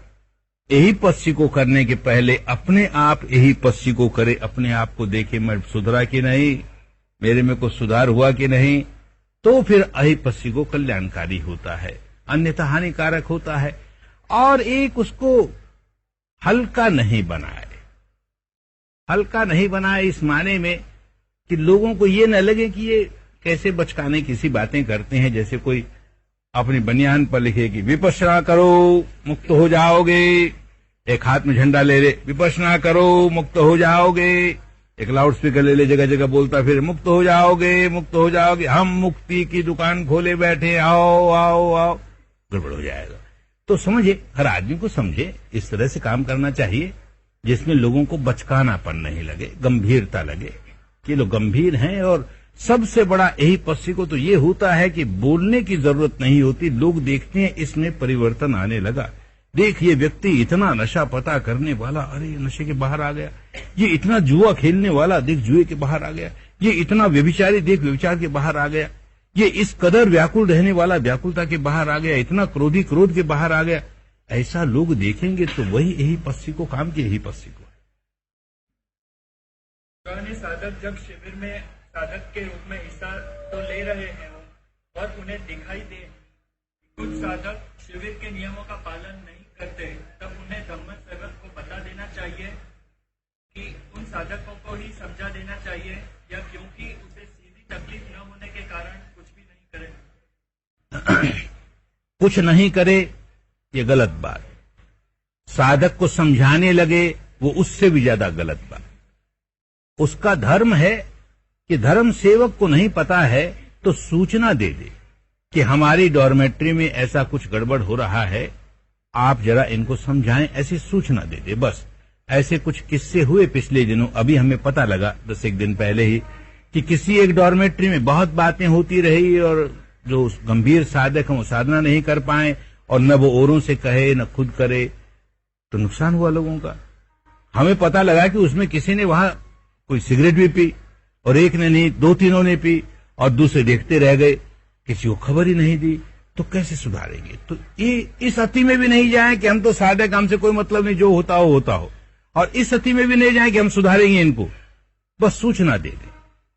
यही पस्सी को करने के पहले अपने आप यही पस्सी को करे, अपने आप को देखे मैं सुधरा कि नहीं, मेरे में कुछ सुधार हुआ कि नहीं, तो फिर यही पस्सी को कल्याणकारी होता है, अन्यथा हानिकारक होता है। और एक उसको हल्का नहीं बनाए, हल्का नहीं बनाए इस माने में कि लोगों को ये न लगे कि ये कैसे बचकाने किसी बातें करते हैं, जैसे कोई अपनी बनियान पर लिखे कि विपश्यना करो मुक्त हो जाओगे, एक हाथ में झंडा ले ले विपश्यना करो मुक्त हो जाओगे, एक लाउड स्पीकर ले ले जगह जगह बोलता फिर मुक्त हो जाओगे मुक्त हो जाओगे, हम मुक्ति की दुकान खोले बैठे, आओ आओ आओ, गड़बड़ हो जाएगा। तो समझे, हर आदमी को समझे, इस तरह से काम करना चाहिए जिसमें लोगों को बचकानापन नहीं लगे, गंभीरता लगे कि लोग गंभीर हैं। और सबसे बड़ा यही पस्सी को तो ये होता है कि बोलने की जरूरत नहीं होती, लोग देखते हैं इसमें परिवर्तन आने लगा। देख ये व्यक्ति इतना नशा पता करने वाला, अरे नशे के बाहर आ गया, ये इतना जुआ खेलने वाला, देख जुए के बाहर आ गया, ये इतना व्यभिचारी, देख व्यभिचार के बाहर आ गया, ये इस कदर व्याकुल रहने वाला व्याकुलता के बाहर आ गया, इतना क्रोधी क्रोध के बाहर आ गया। ऐसा लोग देखेंगे तो वही यही पस्सी को काम की, यही पस्सी को। साधक जब शिविर में साधक के रूप में हिस्सा तो ले रहे हैं और उन्हें दिखाई दे कुछ साधक शिविर के नियमों का पालन नहीं करते, तब उन्हें धम्म सेवक को बता देना चाहिए कि उन साधकों को ही समझा देना चाहिए, या क्योंकि उसे सीधी तकलीफ न होने के कारण कुछ भी नहीं करे? कुछ नहीं करे ये गलत बात, साधक को समझाने लगे वो उससे भी ज्यादा गलत बात। उसका धर्म है कि धर्म सेवक को नहीं पता है तो सूचना दे दे कि हमारी डॉर्मेट्री में ऐसा कुछ गड़बड़ हो रहा है, आप जरा इनको समझाएं, ऐसी सूचना दे दे बस। ऐसे कुछ किस्से हुए पिछले दिनों, अभी हमें पता लगा 10 दिन पहले ही कि किसी एक डॉर्मेट्री में बहुत बातें होती रही और जो गंभीर साधक हैं वो साधना नहीं कर पाए और न वो औरों से कहे न खुद करे, तो नुकसान हुआ लोगों का। हमें पता लगा कि उसमें किसी ने वहां कोई सिगरेट भी पी और एक ने नहीं, 2-3 ने पी और दूसरे देखते रह गए, किसी को खबर ही नहीं दी। तो कैसे सुधारेंगे? तो ये इस अति में भी नहीं जाए कि हम तो साधक, हमसे कोई मतलब नहीं, जो होता हो होता हो, और इस स्थिति में भी नहीं जाए कि हम सुधारेंगे इनको। बस सूचना दे दें,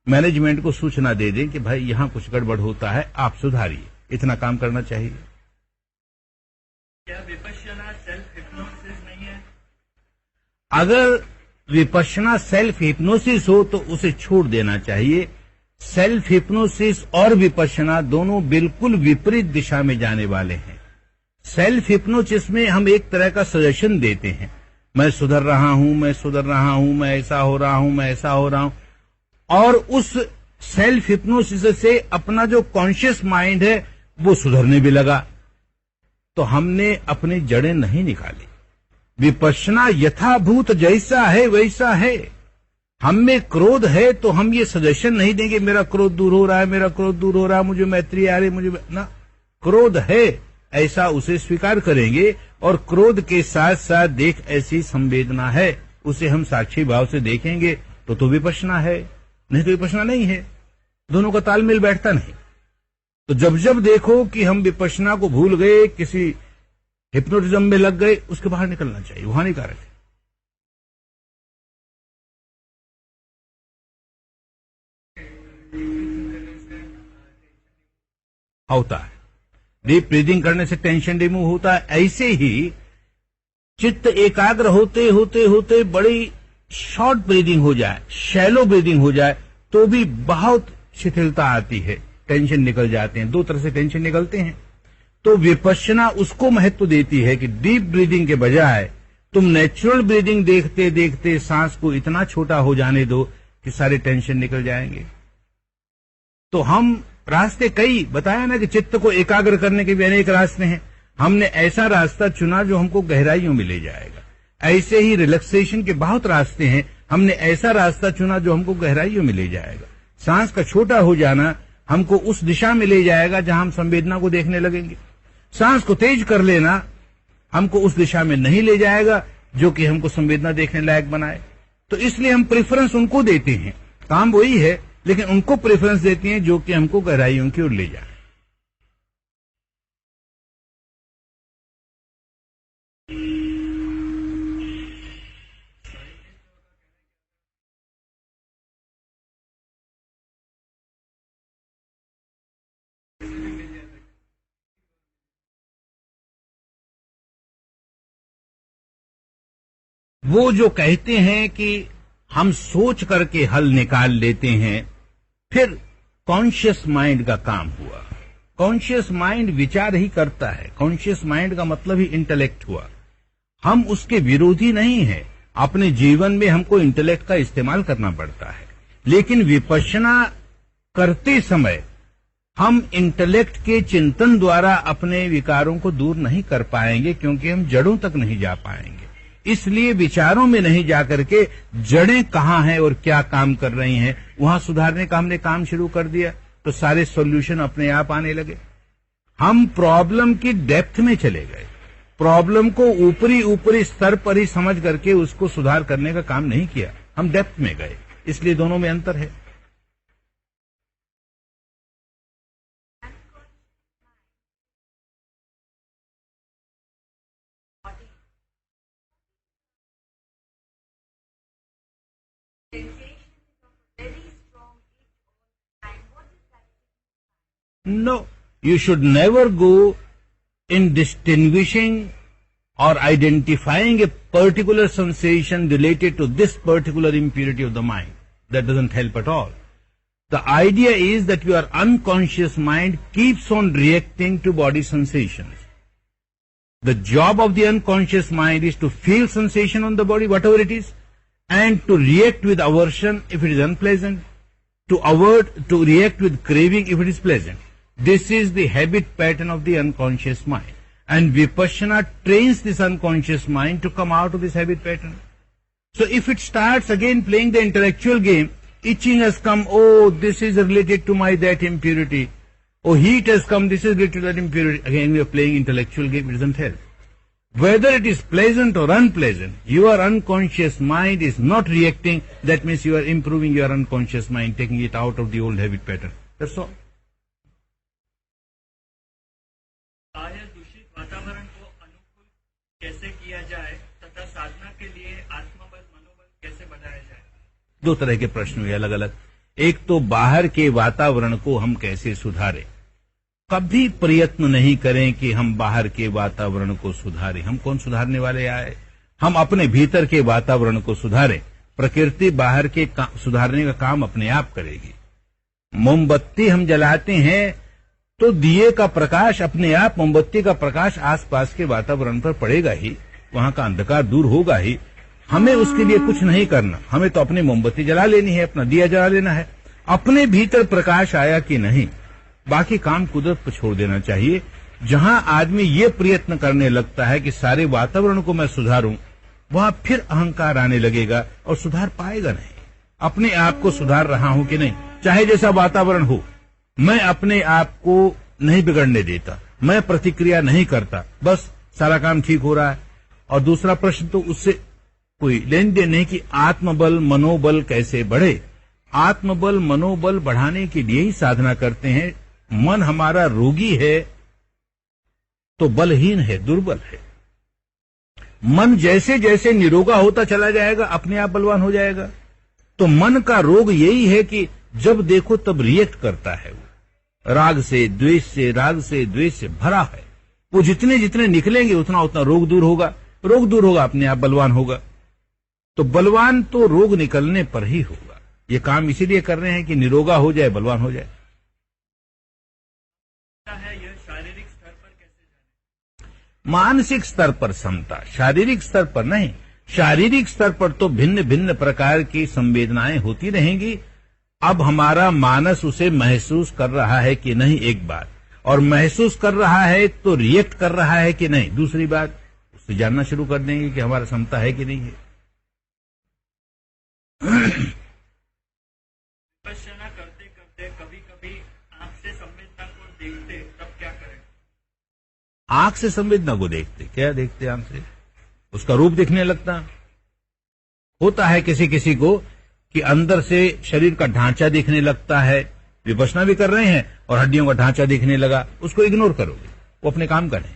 मैनेजमेंट को सूचना दे दें कि भाई यहां कुछ गड़बड़ होता है, आप सुधारिए। इतना काम करना चाहिए। क्या विपश्यना सेल्फ हिप्नोसिस नहीं है? अगर विपश्यना सेल्फ हिप्नोसिस हो तो उसे छोड़ देना चाहिए। सेल्फ हिप्नोसिस और विपश्यना दोनों बिल्कुल विपरीत दिशा में जाने वाले हैं। सेल्फ हिप्नोसिस में हम एक तरह का सजेशन देते हैं, मैं सुधर रहा हूं, मैं सुधर रहा हूं, मैं ऐसा हो रहा हूं, मैं ऐसा हो रहा हूं, और उस सेल्फ हिप्नोसिस से अपना जो कॉन्शियस माइंड है वो सुधरने भी लगा। तो हमने अपनी जड़ें नहीं निकाली। विपश्यना यथाभूत जैसा है वैसा है। हम में क्रोध है तो हम ये सजेशन नहीं देंगे मेरा क्रोध दूर हो रहा है, मेरा क्रोध दूर हो रहा है, मुझे मैत्री आ रही, मुझे ना, क्रोध है ऐसा उसे स्वीकार करेंगे और क्रोध के साथ साथ देख ऐसी संवेदना है, उसे हम साक्षी भाव से देखेंगे तो विपश्यना है, नहीं तो विपश्यना नहीं है। दोनों का तालमेल बैठता नहीं। तो जब जब देखो कि हम विपश्यना को भूल गए, किसी हिप्नोटिज्म में लग गए, उसके बाहर निकलना चाहिए, वो हानिकारक है। होता है डीप ब्रीदिंग करने से टेंशन रिमूव होता है। ऐसे ही चित्त एकाग्र होते होते होते बड़ी शॉर्ट ब्रीदिंग हो जाए, शैलो ब्रीदिंग हो जाए तो भी बहुत शिथिलता आती है, टेंशन निकल जाते हैं। 2 तरह से टेंशन निकलते हैं। तो विपश्यना उसको महत्व देती है कि डीप ब्रीदिंग के बजाय तुम नेचुरल ब्रीदिंग देखते देखते सांस को इतना छोटा हो जाने दो कि सारे टेंशन निकल जाएंगे। तो हम रास्ते कई बताया ना कि चित्त को एकाग्र करने के भी अनेक रास्ते हैं। हमने ऐसा रास्ता चुना जो हमको गहराइयों में ले जाएगा। ऐसे ही रिलैक्सेशन के बहुत रास्ते हैं, हमने ऐसा रास्ता चुना जो हमको गहराइयों में ले जाएगा। सांस का छोटा हो जाना हमको उस दिशा में ले जाएगा जहां हम संवेदना को देखने लगेंगे। सांस को तेज कर लेना हमको उस दिशा में नहीं ले जाएगा जो कि हमको संवेदना देखने लायक बनाए। तो इसलिए हम प्रेफरेंस उनको देते हैं, काम वही है लेकिन उनको प्रेफरेंस देते हैं जो कि हमको गहराइयों की ओर ले जाए। वो जो कहते हैं कि हम सोच करके हल निकाल लेते हैं, फिर कॉन्शियस माइंड का काम हुआ। कॉन्शियस माइंड विचार ही करता है। कॉन्शियस माइंड का मतलब ही इंटेलेक्ट हुआ। हम उसके विरोधी नहीं हैं। अपने जीवन में हमको इंटेलेक्ट का इस्तेमाल करना पड़ता है, लेकिन विपश्यना करते समय हम इंटेलेक्ट के चिंतन द्वारा अपने विकारों को दूर नहीं कर पाएंगे, क्योंकि हम जड़ों तक नहीं जा पाएंगे। इसलिए विचारों में नहीं जाकर के जड़ें कहाँ हैं और क्या काम कर रही हैं, वहां सुधारने का हमने काम शुरू कर दिया तो सारे सॉल्यूशन अपने आप आने लगे। हम प्रॉब्लम की डेप्थ में चले गए। प्रॉब्लम को ऊपरी स्तर पर ही समझ करके उसको सुधार करने का काम नहीं किया, हम डेप्थ में गए। इसलिए दोनों में अंतर है। No, you should never go in distinguishing or identifying a particular sensation related to this particular impurity of the mind. That doesn't help at all. The idea is that your unconscious mind keeps on reacting to body sensations. The job of the unconscious mind is to feel sensation on the body, whatever it is, and to react with aversion if it is unpleasant, to react with craving if it is pleasant. This is the habit pattern of the unconscious mind. And Vipassana trains this unconscious mind to come out of this habit pattern. So if it starts again playing the intellectual game, itching has come, oh, this is related to my that impurity. Oh, heat has come, this is related to that impurity. Again, we are playing intellectual game, it doesn't help. Whether it is pleasant or unpleasant, your unconscious mind is not reacting. That means you are improving your unconscious mind, taking it out of the old habit pattern. That's all. बाह्य दूषित वातावरण को अनुकूल कैसे किया जाए तथा साधना के लिए आत्मबल मनोबल कैसे बढ़ाया जाए? दो तरह के प्रश्न हुए अलग अलग। एक तो बाहर के वातावरण को हम कैसे सुधारें। कभी प्रयत्न नहीं करें कि हम बाहर के वातावरण को सुधारें। हम कौन सुधारने वाले आए? हम अपने भीतर के वातावरण को सुधारें। प्रकृति बाहर के सुधारने का काम अपने आप करेगी। मोमबत्ती हम जलाते हैं तो दिए का प्रकाश अपने आप, मोमबत्ती का प्रकाश आसपास के वातावरण पर पड़ेगा ही, वहां का अंधकार दूर होगा ही। हमें उसके लिए कुछ नहीं करना, हमें तो अपनी मोमबत्ती जला लेनी है, अपना दिया जला लेना है। अपने भीतर प्रकाश आया कि नहीं, बाकी काम कुदरत पर छोड़ देना चाहिए। जहां आदमी ये प्रयत्न करने लगता है कि सारे वातावरण को मैं सुधारूं, वहां फिर अहंकार आने लगेगा और सुधार पाएगा नहीं। अपने आप को सुधार रहा हूं कि नहीं, चाहे जैसा वातावरण हो, मैं अपने आप को नहीं बिगड़ने देता, मैं प्रतिक्रिया नहीं करता, बस सारा काम ठीक हो रहा है। और दूसरा प्रश्न तो उससे कोई लेन देन नहीं कि आत्मबल मनोबल कैसे बढ़े। आत्मबल मनोबल बढ़ाने के लिए ही साधना करते हैं। मन हमारा रोगी है तो बलहीन है, दुर्बल है। मन जैसे जैसे निरोगा होता चला जाएगा, अपने आप बलवान हो जाएगा। तो मन का रोग यही है कि जब देखो तब रिएक्ट करता है। वो राग से द्वेष से, राग से द्वेष से भरा है। वो जितने जितने निकलेंगे उतना उतना रोग दूर होगा, रोग दूर होगा, अपने आप बलवान होगा। तो बलवान तो रोग निकलने पर ही होगा। ये काम इसीलिए कर रहे हैं कि निरोगा हो जाए, बलवान हो जाए। यह शारीरिक स्तर पर कैसे जाने? मानसिक स्तर पर समता, शारीरिक स्तर पर नहीं। शारीरिक स्तर पर तो भिन्न भिन्न प्रकार की संवेदनाएं होती रहेंगी। अब हमारा मानस उसे महसूस कर रहा है कि नहीं, एक बात, और महसूस कर रहा है तो रिएक्ट कर रहा है कि नहीं, दूसरी बात। उससे जानना शुरू कर देंगे कि हमारा क्षमता है कि नहीं है। विपश्यना करते करते कभी कभी आंख से संवेदना को देखते, तब क्या करें? आंख से संवेदना को देखते, क्या देखते? आंख से उसका रूप दिखने लगता होता है किसी किसी को कि अंदर से शरीर का ढांचा दिखने लगता है। विपश्यना भी कर रहे हैं और हड्डियों का ढांचा दिखने लगा, उसको इग्नोर करोगे, वो अपने काम करें।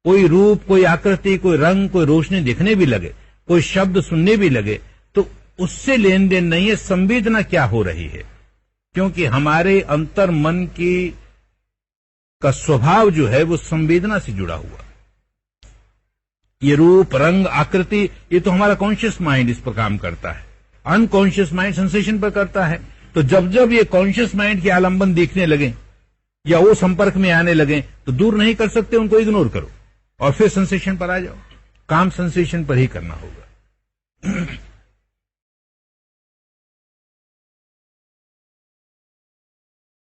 कोई रूप, कोई आकृति, कोई रंग, कोई रोशनी दिखने भी लगे, कोई शब्द सुनने भी लगे, तो उससे लेन देन नहीं है संवेदना क्या हो रही है। क्योंकि हमारे अंतर मन की का स्वभाव जो है वो संवेदना से जुड़ा हुआ। ये रूप, रंग, आकृति, ये तो हमारा कॉन्शियस माइंड इस पर काम करता है। अनकॉन्शियस माइंड सेंसेशन पर करता है। तो जब जब ये कॉन्शियस माइंड के आलंबन दिखने लगे या वो संपर्क में आने लगे तो दूर नहीं कर सकते, उनको इग्नोर करो और फिर सेंसेशन पर आ जाओ। काम सेंसेशन पर ही करना होगा।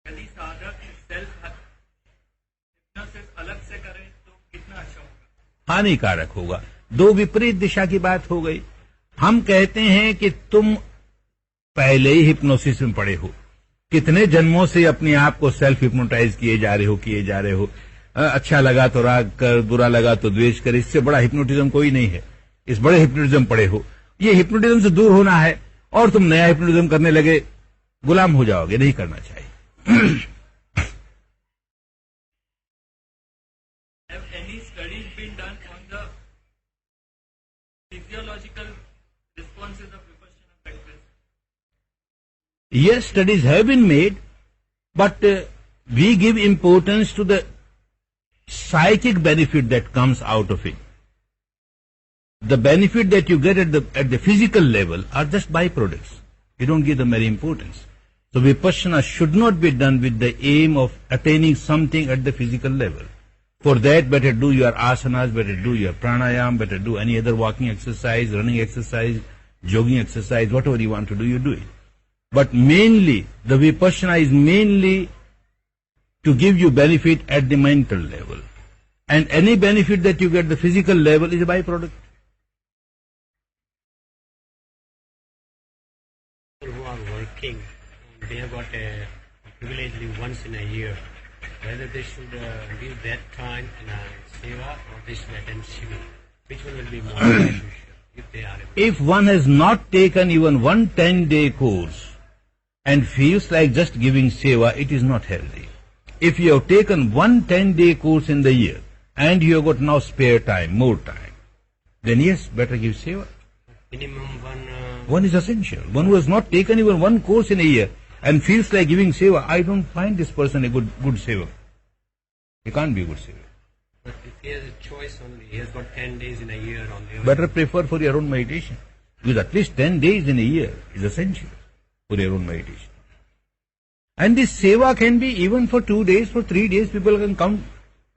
यदि साधक सेल्फ हिप्नोसिस अलग से करे तो कितना अच्छा होगा? हानिकारक होगा। दो विपरीत दिशा की बात हो गई। हम कहते हैं कि तुम पहले ही हिप्नोसिस में पड़े हो, कितने जन्मों से अपने आप को सेल्फ हिप्नोटाइज किए जा रहे हो। अच्छा लगा तो राग कर, बुरा लगा तो द्वेष कर। इससे बड़ा हिप्नोटिज्म कोई नहीं है। इस बड़े हिप्नोटिज्म पड़े हो। ये हिप्नोटिज्म से दूर होना है और तुम नया हिप्नोटिज्म करने लगे, गुलाम हो जाओगे। नहीं करना चाहिए। Have any studies been done on the physiological responses of Vipassana practice? Yes, studies have been made, but we give importance to the psychic benefit that comes out of it. The benefit that you get at the physical level are just byproducts. You don't give them any importance. So Vipassana should not be done with the aim of attaining something at the physical level. For that, better do your asanas, better do your pranayam, better do any other walking exercise, running exercise, jogging exercise, whatever you want to do, you do it. But mainly, the Vipassana is mainly to give you benefit at the mental level. And any benefit that you get at the physical level is a byproduct. but they have got a privilege live once in a year. Whether they should give that time in a seva or they should attend Shivir. Which one will be more beneficial if they are able? If one has not taken even one 10-day course and feels like just giving seva, it is not healthy. If you have taken one 10-day course in the year and you have got now spare time, more time, then yes, better give seva. Minimum One is essential. One who has not taken even one course in a year and feels like giving seva, I don't find this person a good seva. He can't be a good seva. But if he has a choice only, he has got 10 days in a year only. Better prefer for your own meditation. Because at least 10 days in a year is essential for your own meditation. And this seva can be even for 2 days, for 3 days. People can come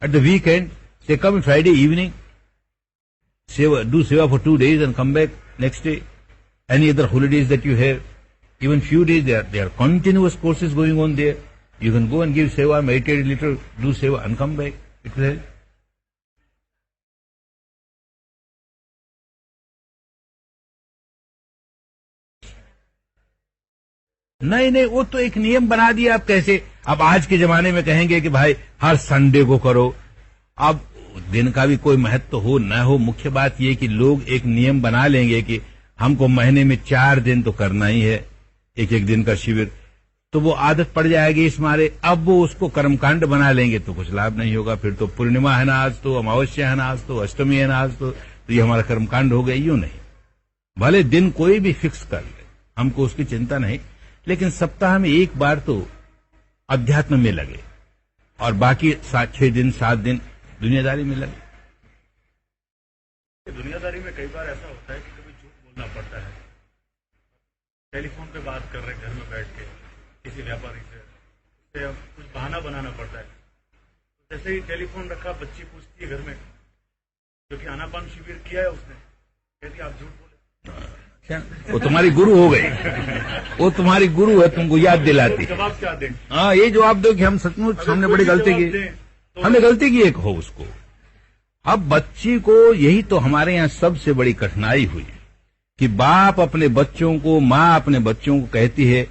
at the weekend. They come Friday evening, do seva for 2 days and come back next day. Any other holidays that you have, even few days, there are continuous courses going on there. You can go and give seva, meditate a little, do seva and come back. It will help. नहीं, वो तो एक नियम बना दिया। आप कैसे, अब आज के जमाने में कहेंगे कि भाई हर संडे को करो। अब दिन का भी कोई महत्व हो न हो, मुख्य बात ये कि लोग एक नियम बना लेंगे कि हमको महीने में 4 दिन तो करना ही है, एक दिन का शिविर, तो वो आदत पड़ जाएगी इस मारे। अब वो उसको कर्मकांड बना लेंगे तो कुछ लाभ नहीं होगा। फिर तो पूर्णिमा है ना आज, तो अमावस्या है ना आज, तो अष्टमी है ना आज, तो ये हमारा कर्मकांड हो गया। यूं नहीं, भले दिन कोई भी फिक्स कर ले, हमको उसकी चिंता नहीं, लेकिन सप्ताह में एक बार तो अध्यात्म में लगे और बाकी 6 दिन 7 दिन दुनियादारी में लगे। दुनियादारी में कई बार ऐसा होता है कि कभी झूठ बोलना पड़ता है। टेलीफोन पे बात कर रहे घर में बैठ के किसी व्यापारी से, उससे अब कुछ बहाना बनाना पड़ता है। जैसे ही टेलीफोन रखा, बच्ची पूछती है घर में, क्योंकि आनापान शिविर किया है उसने, कहती आप झूठ बोले। वो तुम्हारी गुरु हो गई, वो तुम्हारी गुरु है, तुमको याद दिलाती। जवाब क्या दें? हाँ, ये जवाब दो कि हम सचमुच हमने बड़ी गलती की, हमने गलती की एक हो उसको। अब बच्ची को, यही तो हमारे यहाँ सबसे बड़ी कठिनाई हुई कि बाप अपने बच्चों को, माँ अपने बच्चों को कहती है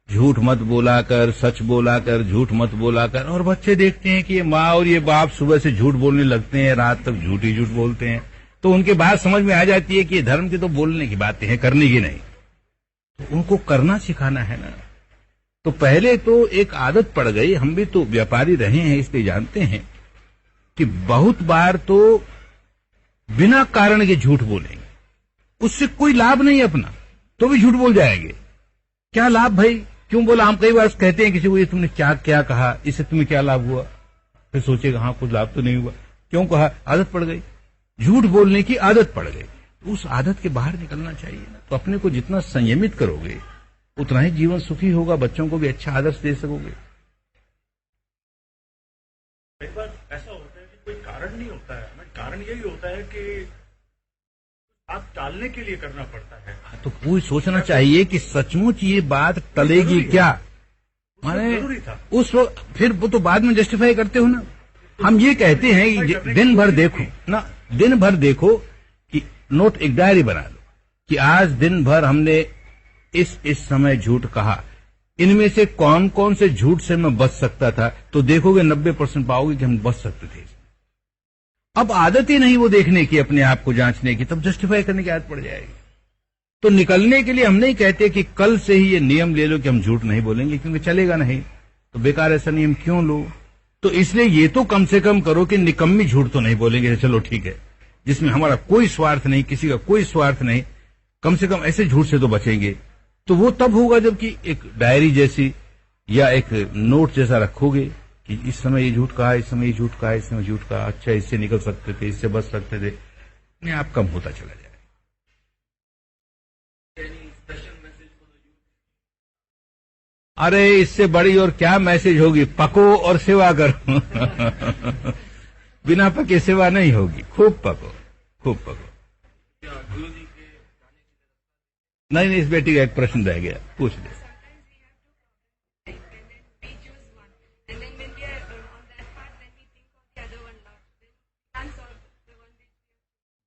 झूठ मत बोला कर, सच बोला कर, झूठ मत बोला कर, और बच्चे देखते हैं कि ये माँ और ये बाप सुबह से झूठ बोलने लगते हैं, रात तक झूठ ही झूठ बोलते हैं। तो उनके बात समझ में आ जाती है कि ये धर्म की तो बोलने की बातें हैं, करने की नहीं। तो उनको करना सिखाना है ना। तो पहले तो एक आदत पड़ गई, हम भी तो व्यापारी रहे हैं इसलिए जानते हैं कि बहुत बार तो बिना कारण के झूठ बोलेंगे, उससे कोई लाभ नहीं अपना, तो भी झूठ बोल जाएंगे। क्या लाभ भाई, क्यों बोला? हम कई बार कहते हैं किसी को, ये तुमने क्या कहा, इससे तुम्हें क्या लाभ हुआ? फिर सोचेगा हाँ कुछ लाभ तो नहीं हुआ। क्यों कहा? आदत पड़ गई, झूठ बोलने की आदत पड़ गई। तो उस आदत के बाहर निकलना चाहिए ना। तो अपने को जितना संयमित करोगे उतना ही जीवन सुखी होगा, बच्चों को भी अच्छा आदर्श दे सकोगे। कई बार ऐसा होता है कि कोई कारण नहीं होता है, कारण यही होता है कि आप टालने के लिए करना पड़ता है। तो कोई सोचना चाहिए कि सचमुच ये बात टलेगी क्या, माने उस वक्त, फिर वो तो बाद में जस्टिफाई करते हो ना। हम ये कहते हैं कि दिन भर देखो ना, दिन भर देखो कि नोट, एक डायरी बना लो कि आज दिन भर हमने इस समय झूठ कहा, इनमें से कौन कौन से झूठ से मैं बच सकता था। तो देखोगे 90% पाओगे कि हम बच सकते थे। अब आदत ही नहीं वो देखने की, अपने आप को जांचने की, तब जस्टिफाई करने की आदत पड़ जाएगी। तो निकलने के लिए हम नहीं कहते कि कल से ही ये नियम ले लो कि हम झूठ नहीं बोलेंगे, क्योंकि चलेगा नहीं। तो बेकार ऐसा नियम क्यों लो? तो इसलिए ये तो कम से कम करो कि निकम्मी झूठ तो नहीं बोलेंगे, चलो ठीक है, जिसमें हमारा कोई स्वार्थ नहीं, किसी का कोई स्वार्थ नहीं, कम से कम ऐसे झूठ से तो बचेंगे। तो वो तब होगा जबकि एक डायरी जैसी या एक नोट जैसा रखोगे कि इस समय ये झूठ कहा, इस समय ये झूठ कहा, इस समय झूठ कहा, अच्छा इससे निकल सकते थे, इससे बच सकते थे, अपने आप कम होता चला जाए। अरे इससे बड़ी और क्या मैसेज होगी, पको और सेवा करो। बिना पके सेवा नहीं होगी, खूब पको, खूब पको। नहीं, इस बेटी का एक प्रश्न रह गया, पूछ ले।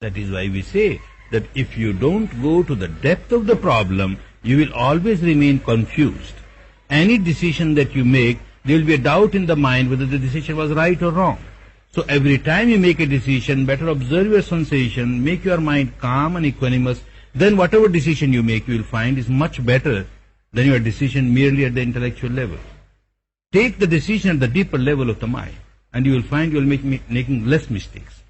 That is why we say that if you don't go to the depth of the problem, you will always remain confused. any decision that you make, there will be a doubt in the mind whether the decision was right or wrong. So every time you make a decision, better observe your sensation, make your mind calm and equanimous. Then whatever decision you make, you will find is much better than your decision merely at the intellectual level. Take the decision at the deeper level of the mind, and you will find you will making less mistakes.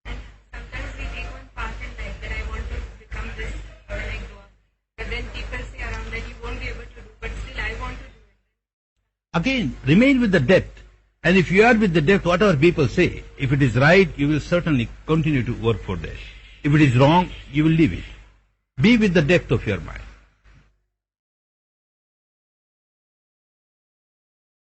And sometimes we take one path in life that I want to become this or like go up. But then people say around that you won't be able to do, but still I want to do it. Again, remain with the depth. And if you are with the depth, whatever people say, if it is right, you will certainly continue to work for that. If it is wrong, you will leave it. Be with the depth of your mind.